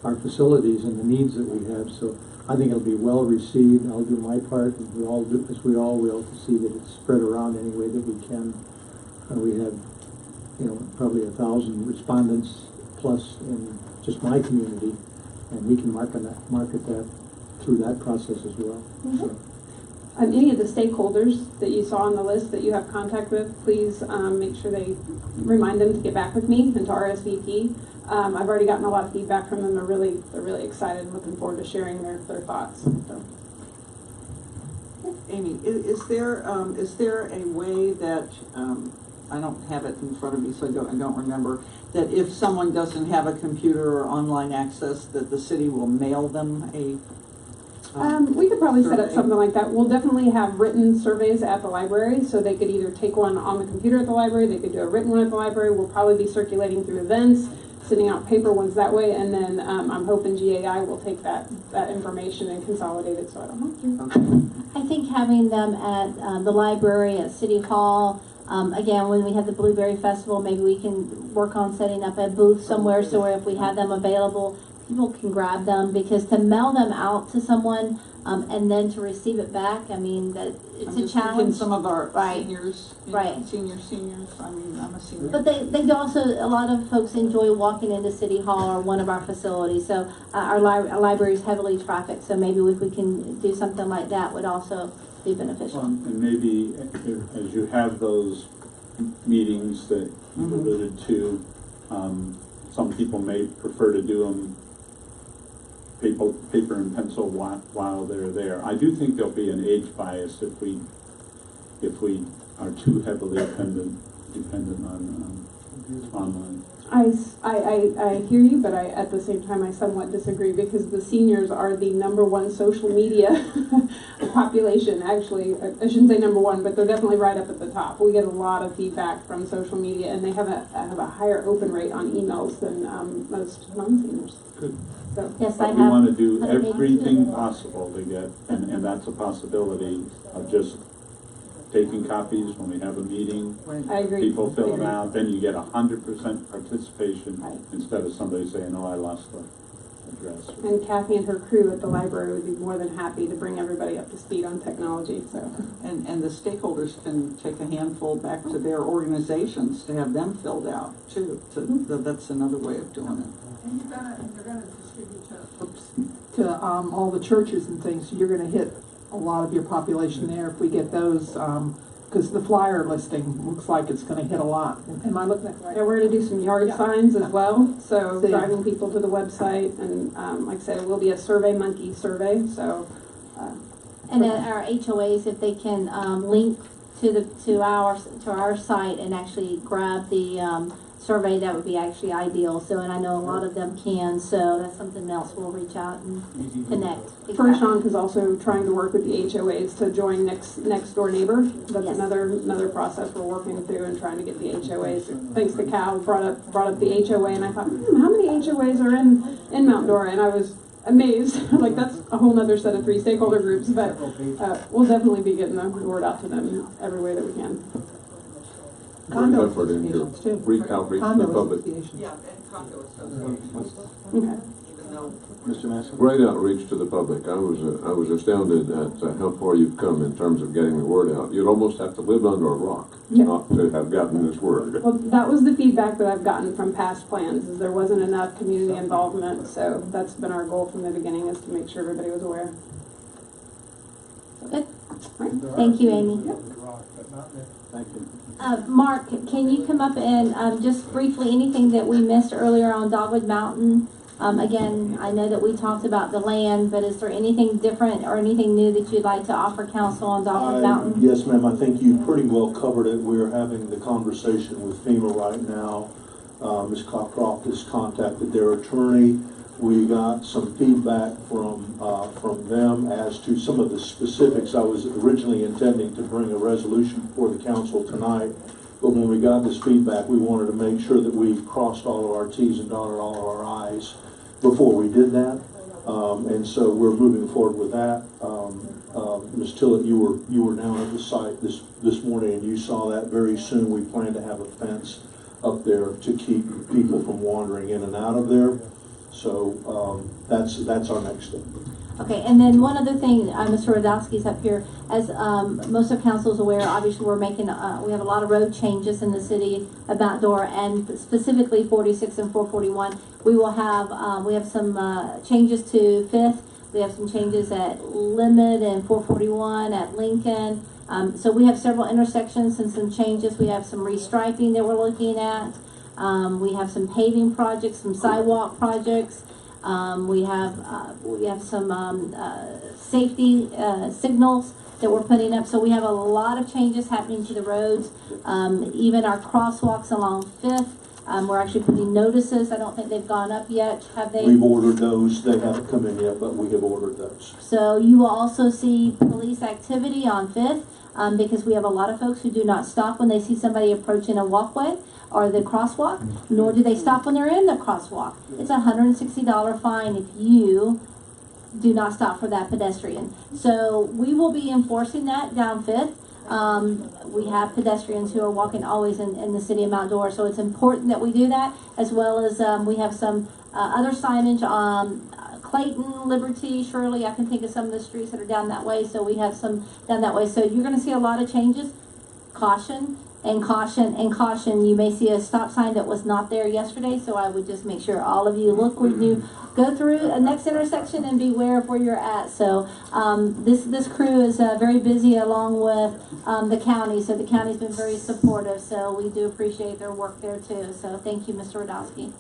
Speaker 8: our facilities and the needs that we have. So I think it'll be well received. I'll do my part, and we all do, as we all will, to see that it's spread around any way that we can. We have, probably 1,000 respondents plus in just my community, and we can market that through that process as well.
Speaker 16: Mm-hmm.
Speaker 8: So.
Speaker 16: Any of the stakeholders that you saw on the list that you have contact with, please make sure they remind them to get back with me and to RSVP. I've already gotten a lot of feedback from them. They're really excited and looking forward to sharing their thoughts. So.
Speaker 4: Amy, is there a way that I don't have it in front of me, so I don't remember, that if someone doesn't have a computer or online access, that the city will mail them a
Speaker 16: we could probably set up something like that. We'll definitely have written surveys at the library, so they could either take one on the computer at the library, they could do a written one at the library. We'll probably be circulating through events, sending out paper ones that way, and then I'm hoping GAI will take that information and consolidate it, so I don't have to.
Speaker 2: I think having them at the library, at City Hall, again, when we have the Blueberry Festival, maybe we can work on setting up a booth somewhere so where if we have them available, people can grab them, because to mail them out to someone and then to receive it back, I mean, that it's a challenge.
Speaker 4: Some of our
Speaker 2: right.
Speaker 4: seniors,
Speaker 2: right.
Speaker 4: Seniors. I mean, I'm a senior.
Speaker 2: But they also, a lot of folks enjoy walking into City Hall or one of our facilities. So our library is heavily trafficked. So maybe if we can do something like that, would also be beneficial.
Speaker 10: And maybe as you have those meetings that you alluded to, some people may prefer to do them paper and pencil while they're there. I do think there'll be an age bias if we are too heavily dependent on online.
Speaker 16: I hear you, but at the same time I somewhat disagree, because the seniors are the #1 social media population. Actually, I shouldn't say #1, but they're definitely right up at the top. We get a lot of feedback from social media, and they have a higher open rate on emails than most non-seniors.
Speaker 10: Good.
Speaker 16: So,
Speaker 2: yes,
Speaker 10: but we want to do everything possible to get, and that's a possibility of just taking copies when we have a meeting.
Speaker 16: I agree.
Speaker 10: People fill them out, then you get 100% participation instead of somebody saying, "Oh, I lost
Speaker 9: address.
Speaker 16: And Kathy and her crew at the library would be more than happy to bring everybody up to speed on technology, so.
Speaker 4: And the stakeholders can take a handful back to their organizations to have them filled out too. That's another way of doing it.
Speaker 13: And you're gonna distribute to all the churches and things, so you're gonna hit a lot of your population there if we get those, because the flyer listing looks like it's gonna hit a lot. Am I looking at it right?
Speaker 16: Yeah, we're gonna do some yard signs as well, so
Speaker 13: See.
Speaker 16: driving people to the website, and, like I said, it will be a Survey Monkey survey, so,
Speaker 2: And then our HOAs, if they can, link to our site and actually grab the, survey, that would be actually ideal. So, and I know a lot of them can, so that's something else we'll reach out and connect.
Speaker 16: First Shonk is also trying to work with the HOAs to join next door neighbor. That's
Speaker 2: Yes.
Speaker 16: another process we're working through and trying to get the HOAs. Thanks to Cal, brought up the HOA, and I thought, how many HOAs are in Mount Dora? And I was amazed. Like, that's a whole nother set of 3 stakeholder groups, but we'll definitely be getting the word out to them every way that we can.
Speaker 5: Bring effort into outreach to the public.
Speaker 4: Yeah, and condo
Speaker 16: Okay.
Speaker 3: Mr. Massey?
Speaker 5: Great outreach to the public. I was astounded at how far you've come in terms of getting the word out. You'd almost have to live under a rock not to have gotten this word.
Speaker 16: Well, that was the feedback that I've gotten from past plans, is there wasn't enough community involvement, so that's been our goal from the beginning, is to make sure everybody was aware.
Speaker 2: Good. Thank you, Amy.
Speaker 3: Thank you.
Speaker 2: Mark, can you come up and just briefly, anything that we missed earlier on Dogwood Mountain? Again, I know that we talked about the land, but is there anything different or anything new that you'd like to offer council on Dogwood Mountain?
Speaker 12: Yes, ma'am, I think you pretty well covered it. We're having the conversation with FEMA right now. Ms. Cockcroft has contacted their attorney. We got some feedback from them as to some of the specifics. I was originally intending to bring a resolution before the council tonight, but when we got this feedback, we wanted to make sure that we crossed all of our T's and dotted all of our I's before we did that. And so we're moving forward with that. Ms. Tillett, you were down at the site this morning, and you saw that. Very soon we plan to have a fence up there to keep people from wandering in and out of there. So that's our next step.
Speaker 2: Okay, and then one other thing, Mr. Radowski's up here. As most of council is aware, obviously we're making, we have a lot of road changes in the city of Mount Dora, and specifically 46 and 441. We will have, we have some changes to 5th. We have some changes at Limit and 441 at Lincoln. So we have several intersections and some changes. We have some restriping that we're looking at. We have some paving projects, some sidewalk projects. We have some safety signals that we're putting up. So we have a lot of changes happening to the roads. Even our crosswalks along 5th, we're actually putting notices. I don't think they've gone up yet, have they?
Speaker 12: We've ordered those. They haven't come in yet, but we have ordered those.
Speaker 2: So you will also see police activity on 5th, because we have a lot of folks who do not stop when they see somebody approaching a walkway or the crosswalk, nor do they stop when they're in the crosswalk. It's a $160 fine if you do not stop for that pedestrian. So we will be enforcing that down 5th. We have pedestrians who are walking always in the city of Mount Dora, so it's important that we do that, as well as we have some other signage on Clayton, Liberty, Shirley. I can think of some of the streets that are down that way, so we have some down that way. So you're going to see a lot of changes. Caution and caution and caution. You may see a stop sign that was not there yesterday, so I would just make sure all of you look when you go through a next intersection and beware of where you're at. So this crew is very busy along with the county, so the county's been very supportive, so we do appreciate their work there too. So thank you, Mr. Radowski.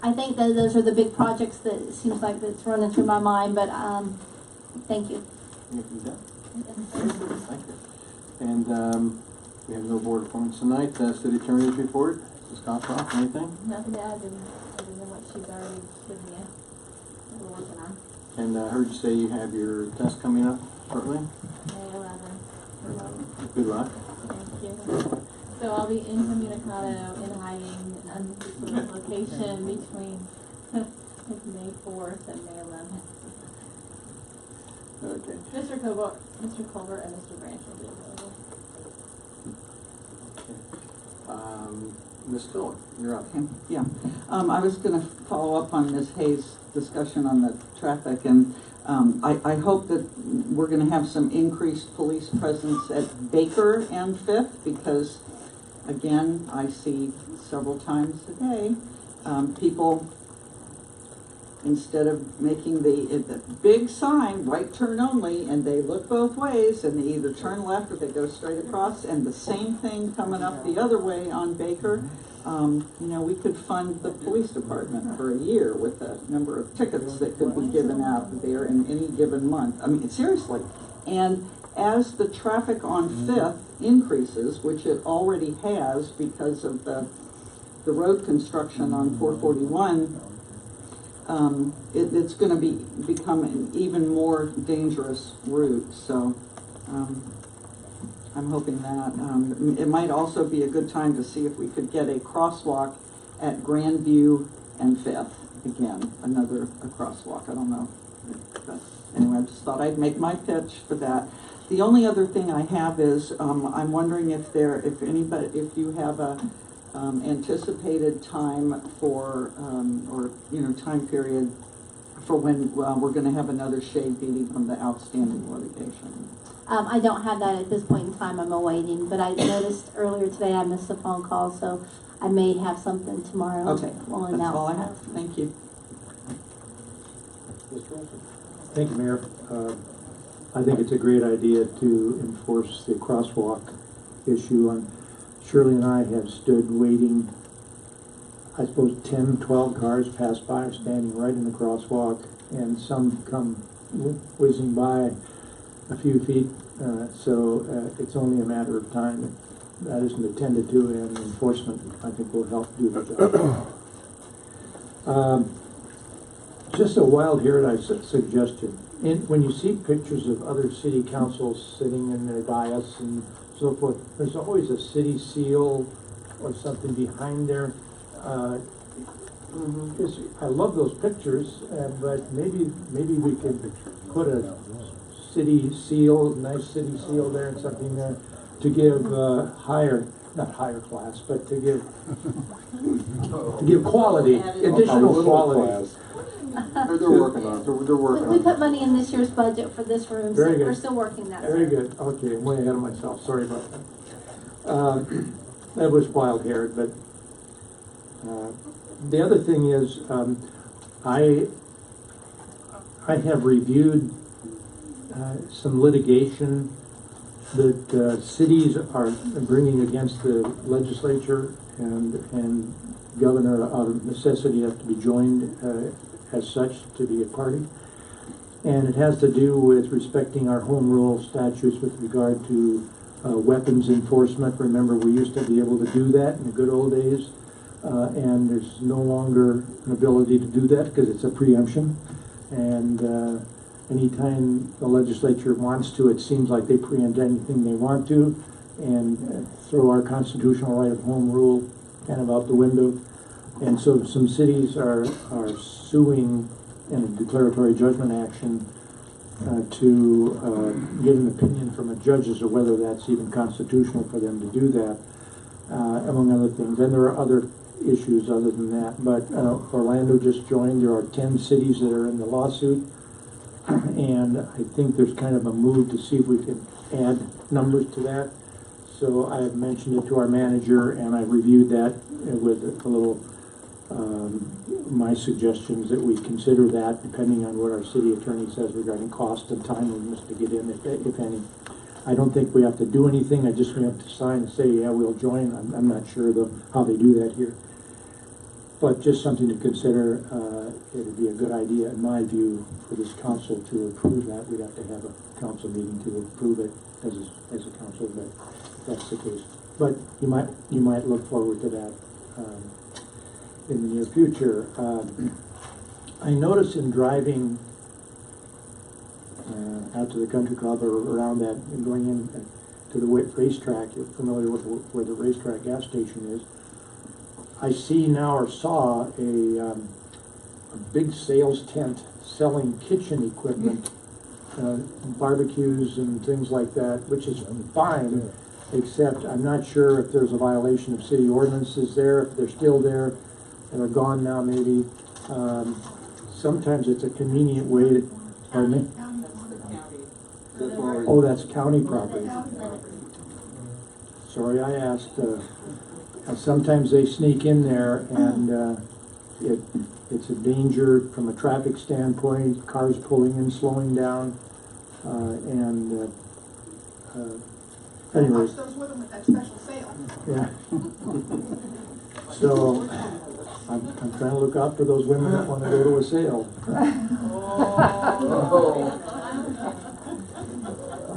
Speaker 2: I think that those are the big projects that it seems like that's running through my mind, but thank you.
Speaker 3: Thank you. And we have no board appointments tonight. City Attorney's report. Ms. Cockcroft, anything?
Speaker 6: Nothing to add other than what she's already given you, that we're working on.
Speaker 3: And I heard you say you have your test coming up shortly.
Speaker 6: May 11.
Speaker 3: Good luck.
Speaker 6: Thank you. So I'll be incommunicado, in hiding, in undisclosed location between May 4th and May 11th.
Speaker 3: Okay.
Speaker 6: Mr. Colbert, and Mr. Branch will be available.
Speaker 3: Ms. Tiller, you're up.
Speaker 4: Okay, yeah. I was gonna follow up on Ms. Hayes' discussion on the traffic, and I hope that we're gonna have some increased police presence at Baker and Fifth, because, again, I see several times a day, people, instead of making the big sign, right turn only, and they look both ways, and they either turn left or they go straight across, and the same thing coming up the other way on Baker. We could fund the police department for a year with the number of tickets that could be given out there in any given month. I mean, seriously. And as the traffic on Fifth increases, which it already has because of the road construction on 441, it's going to become an even more dangerous route. So I'm hoping that it might also be a good time to see if we could get a crosswalk at Grandview and Fifth. Again, a crosswalk. I don't know. But anyway, I just thought I'd make my pitch for that. The only other thing I have is I'm wondering if you have a anticipated time for time period for when we're going to have another shade meeting on the outstanding litigation.
Speaker 2: I don't have that at this point in time. I'm awaiting, but I noticed earlier today I missed a phone call, so I may have something tomorrow.
Speaker 4: Okay,
Speaker 2: We'll
Speaker 4: that's
Speaker 2: announce
Speaker 4: all I
Speaker 2: that.
Speaker 4: have. Thank you.
Speaker 8: Thank you, Mayor. I think it's a great idea to enforce the crosswalk issue. And Shirley and I have stood waiting, I suppose 10, 12 cars pass by, standing right in the crosswalk, and some come whizzing by a few feet. So it's only a matter of time. That isn't attended to, and enforcement, I think, will help do the job. Just a wild-haired suggestion. When you see pictures of other city councils sitting in their dais and so forth, there's always a city seal or something behind there. I love those pictures, but maybe we could put a city seal, nice city seal there and something there to give not higher class, but to give quality, additional quality.
Speaker 3: They're working on it. They're working
Speaker 2: We
Speaker 3: on
Speaker 2: put
Speaker 3: it.
Speaker 2: money in this year's budget for this room,
Speaker 8: Very
Speaker 2: so
Speaker 8: good.
Speaker 2: we're still working that.
Speaker 8: Very good. Okay, I'm way ahead of myself. Sorry about that. That was wild-haired, but the other thing is, I have reviewed some litigation that cities are bringing against the legislature and governor out of necessity have to be joined as such to be a party. And it has to do with respecting our home rule statutes with regard to weapons enforcement. Remember, we used to be able to do that in the good old days, and there's no longer an ability to do that because it's a preemption. And anytime the legislature wants to, it seems like they preempt anything they want to and throw our constitutional right of home rule kind of out the window. And so some cities are suing in a declaratory judgment action to get an opinion from a judge as to whether that's even constitutional for them to do that, among other things. And there are other issues other than that. But Orlando just joined. There are 10 cities that are in the lawsuit. And I think there's kind of a move to see if we can add numbers to that. So I have mentioned it to our manager, and I've reviewed that with a little my suggestions that we consider that, depending on what our city attorney says regarding cost and timeliness to get in, if any. I don't think we have to do anything. I just we have to sign and say, yeah, we'll join. I'm not sure how they do that here. But just something to consider. It would be a good idea, in my view, for this council to approve that. We'd have to have a council meeting to approve it as a council, but that's the case. But you might look forward to that in the near future. I noticed in driving out to the country club or around that and going in to the racetrack, you're familiar with where the racetrack gas station is. I see now or saw a big sales tent selling kitchen equipment, barbecues and things like that, which is fine. except I'm not sure if there's a violation of city ordinances there, if they're still there, and are gone now maybe. Sometimes it's a convenient way to, pardon me? Oh, that's county property. Sorry, I asked. Sometimes they sneak in there, and it's a danger from a traffic standpoint, cars pulling in, slowing down, anyways.
Speaker 15: Those with them with that special sale.
Speaker 8: Yeah. So, I'm trying to look out for those women that want to go to a sale.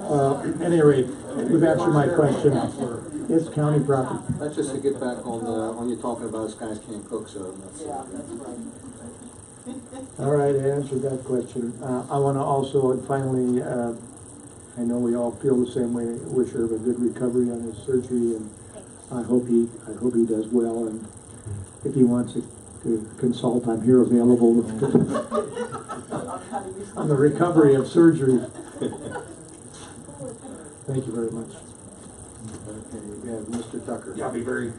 Speaker 8: At any rate, you've answered my question. It's county property.
Speaker 3: That's just to get back on you talking about us guys can't cook, so that's.
Speaker 8: All right, I answered that question. I want to also, and finally, I know we all feel the same way, wish her a good recovery on his surgery, and I hope he does well, and if he wants to consult, I'm here available on the recovery of surgery. Thank you very much.
Speaker 3: Okay, we have Mr. Tucker.
Speaker 11: Yeah, I'll be very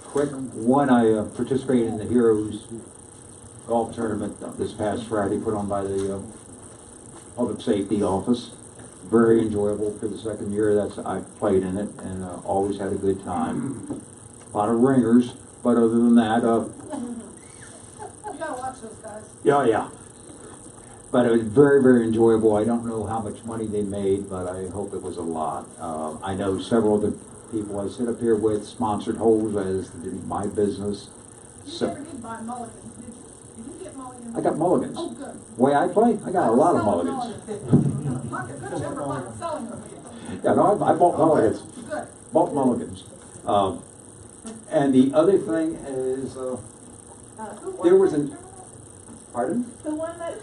Speaker 11: quick. One, I participated in the Heroes Golf Tournament this past Friday, put on by the Public Safety Office. Very enjoyable for the second year I played in it, and always had a good time. A lot of ringers, but other than that,
Speaker 15: You gotta watch those guys.
Speaker 11: yeah. But it was very, very enjoyable. I don't know how much money they made, but I hope it was a lot. I know several of the people I sit up here with sponsored holes, as did my business.
Speaker 15: You
Speaker 11: So
Speaker 15: never did buy mulligans, did you? Did you get mulligans?
Speaker 11: I got mulligans.
Speaker 15: Oh, good.
Speaker 11: Way I play, I got a lot of mulligans.
Speaker 15: Good chipper like selling them.
Speaker 11: Yeah, no, I bought mulligans.
Speaker 15: Good.
Speaker 11: Bought mulligans. And the other thing is, there was an. Pardon?
Speaker 15: The one that.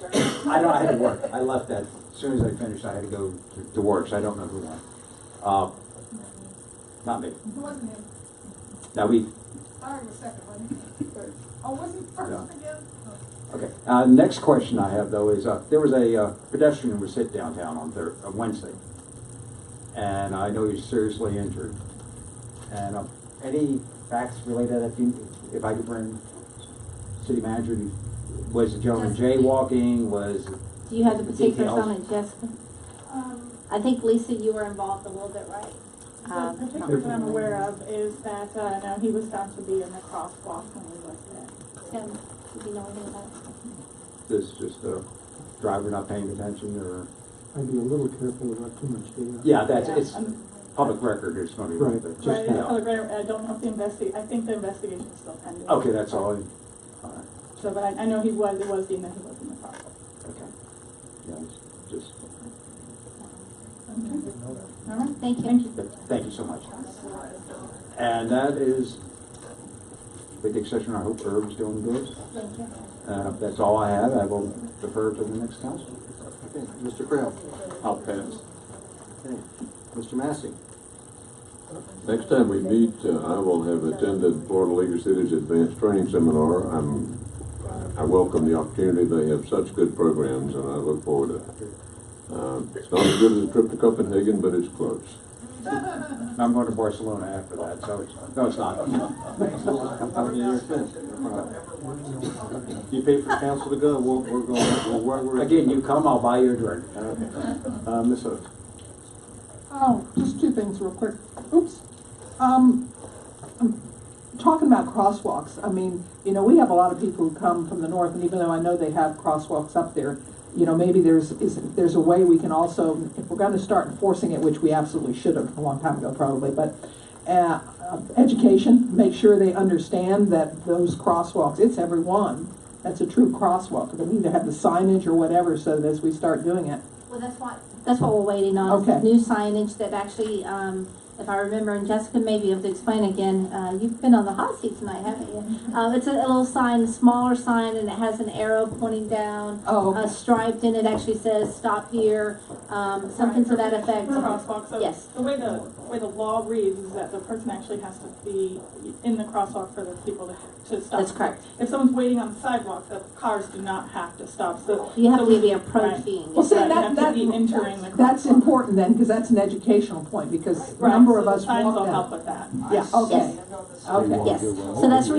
Speaker 11: I know I had to work. I left that as soon as I finished. I had to go to work, so I don't know who won. Not me.
Speaker 15: It wasn't him.
Speaker 11: Now we.
Speaker 15: Larry was second, wasn't he? Third. Oh, was he first again?
Speaker 11: Okay. Next question I have though is there was a pedestrian who was hit downtown on Wednesday, and I know he's seriously injured. And any facts related to that? If I could bring city manager, was the gentleman jaywalking?
Speaker 2: Do you have the particulars on it, Jessica?
Speaker 15: Um,
Speaker 2: I think, Lisa, you were involved a little bit, right?
Speaker 15: The particulars that I'm aware of is that, no, he was found to be in the crosswalk when we was there.
Speaker 2: Tim, do you know anything about it?
Speaker 11: This just a driver not paying attention, or?
Speaker 8: I'd be a little careful about too much data.
Speaker 11: Yeah, it's public record. It's going to be
Speaker 8: Right.
Speaker 11: but
Speaker 15: Right,
Speaker 11: yeah.
Speaker 15: I don't know if I think the investigation is still pending.
Speaker 11: Okay, that's all. All right.
Speaker 15: So, but I know it was deemed that he was in the crosswalk.
Speaker 11: Okay. Yeah, it's just.
Speaker 2: All right, thank you.
Speaker 11: Thank you so much. And that is, with the exception, I hope Herb's doing good.
Speaker 2: Thank you.
Speaker 11: That's all I have. I will defer to the next council.
Speaker 3: Okay, Mr. Creel.
Speaker 10: I'll pass.
Speaker 3: Okay, Mr. Massey.
Speaker 5: Next time we meet, I will have attended Florida League of Cities Advanced Training Seminar. I welcome the opportunity. They have such good programs, and I look forward to it. It's not as good as a trip to Copenhagen, but it's close.
Speaker 11: I'm going to Barcelona after that, so no, it's not.
Speaker 3: You pay for council to go, we're going.
Speaker 11: Again, you come, I'll buy you a drink.
Speaker 3: Okay. Ms. Oates.
Speaker 13: Oh, just two things real quick. Oops. Talking about crosswalks, I mean, we have a lot of people who come from the north, and even though I know they have crosswalks up there, maybe there's a way we can also, if we're going to start enforcing it, which we absolutely should have a long time ago probably, but education, make sure they understand that those crosswalks, it's everyone. That's a true crosswalk. They need to have the signage or whatever so that as we start doing it.
Speaker 2: Well, that's what we're waiting on.
Speaker 13: Okay.
Speaker 2: New signage that actually, if I remember, and Jessica may be able to explain again, you've been on the hot seat tonight, haven't you? It's a little sign, a smaller sign, and it has an arrow pointing down, striped, and it actually says "Stop here," something to that effect.
Speaker 15: Crosswalk. So
Speaker 2: yes.
Speaker 15: The way the law reads is that the person actually has to be in the crosswalk for the people to stop.
Speaker 2: That's correct.
Speaker 15: If someone's waiting on the sidewalk, the cars do not have to stop. So
Speaker 2: you have to be approaching.
Speaker 13: Well, see,
Speaker 15: you have to be entering the crosswalk.
Speaker 13: That's important then, because that's an educational point. Because number of us
Speaker 15: Signs
Speaker 13: walk
Speaker 15: will
Speaker 13: down.
Speaker 15: help with that.
Speaker 13: Yeah, okay.
Speaker 2: Yes.
Speaker 13: Okay.
Speaker 2: Yes, so that's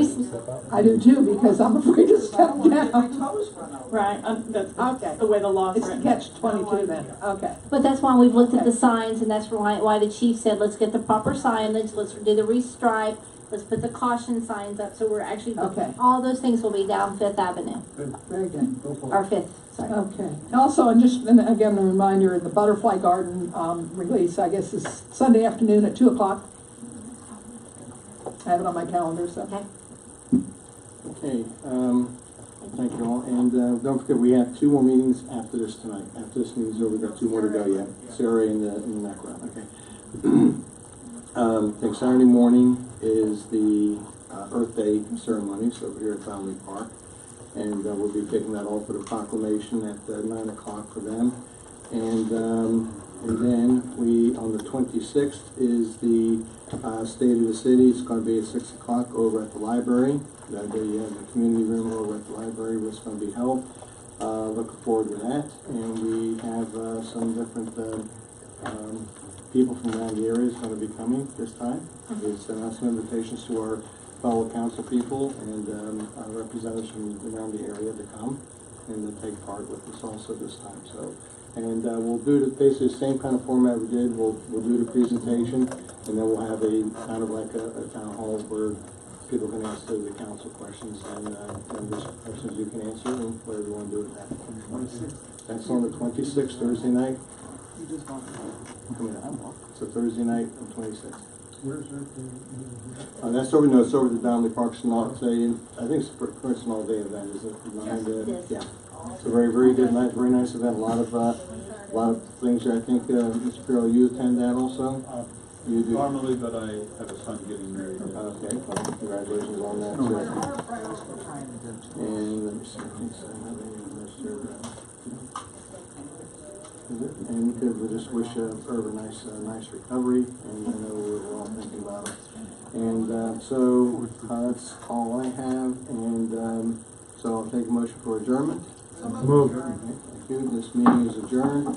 Speaker 13: I do too, because I'm afraid to step down.
Speaker 15: Right, that's
Speaker 13: Okay.
Speaker 15: the way the law's
Speaker 13: It's
Speaker 15: written.
Speaker 13: catch-22 then, okay.
Speaker 2: But that's why we've looked at the
Speaker 13: Okay.
Speaker 2: signs, and that's why the chief said, let's get the proper signage, let's do the restripe, let's put the caution signs up, so we're actually,
Speaker 13: Okay.
Speaker 2: all those things will be down Fifth Avenue,
Speaker 13: Very good.
Speaker 2: or Fifth, sorry.
Speaker 13: Okay. Also, and again, a reminder, the Butterfly Garden release, I guess, is Sunday afternoon at 2 o'clock. I have it on my calendar, so.
Speaker 2: Okay.
Speaker 3: Okay, thank you all, and don't forget, we have 2 more meetings after this tonight. After this meeting's over, we've got 2 more to go yet. Sarah in the background, okay. I think Saturday morning is the Earth Day ceremonies over here at Family Park, and we'll be kicking that off with a proclamation at 9 o'clock for them. And then on the 26th is the State of the City. It's going to be at 6 o'clock over at the library. The community room over at the library where it's going to be held. Looking forward to that. And we have some different people from around the area is going to be coming this time. We've sent out some invitations to our fellow council people and representatives from around the area to come and to take part with us also this time. So, and we'll do basically the same kind of format we did. We'll do the presentation, and then we'll have a kind of like a town hall where people can ask the council questions, and there's questions you can answer, and whatever you want to do with that. 26th. That's on the 26th, Thursday night. It's a Thursday night on 26th.
Speaker 8: Where's Earth Day?
Speaker 3: That's over, no, it's over the Downley Park Small Day. I think it's a pretty small day event, isn't it? Yeah. It's a very, very good night, very nice event. A lot of things there. I think, Mr. Carroll, you attend that also? You do?
Speaker 10: Normally, but I have a son getting married.
Speaker 3: Okay, well, congratulations on that, too. And let me see, I think so. And we just wish Irv a nice recovery, and I know we're all thinking about it. And so that's all I have, and so I'll take a motion for adjournment.
Speaker 8: Move.
Speaker 3: Okay, thank you. This meeting is adjourned.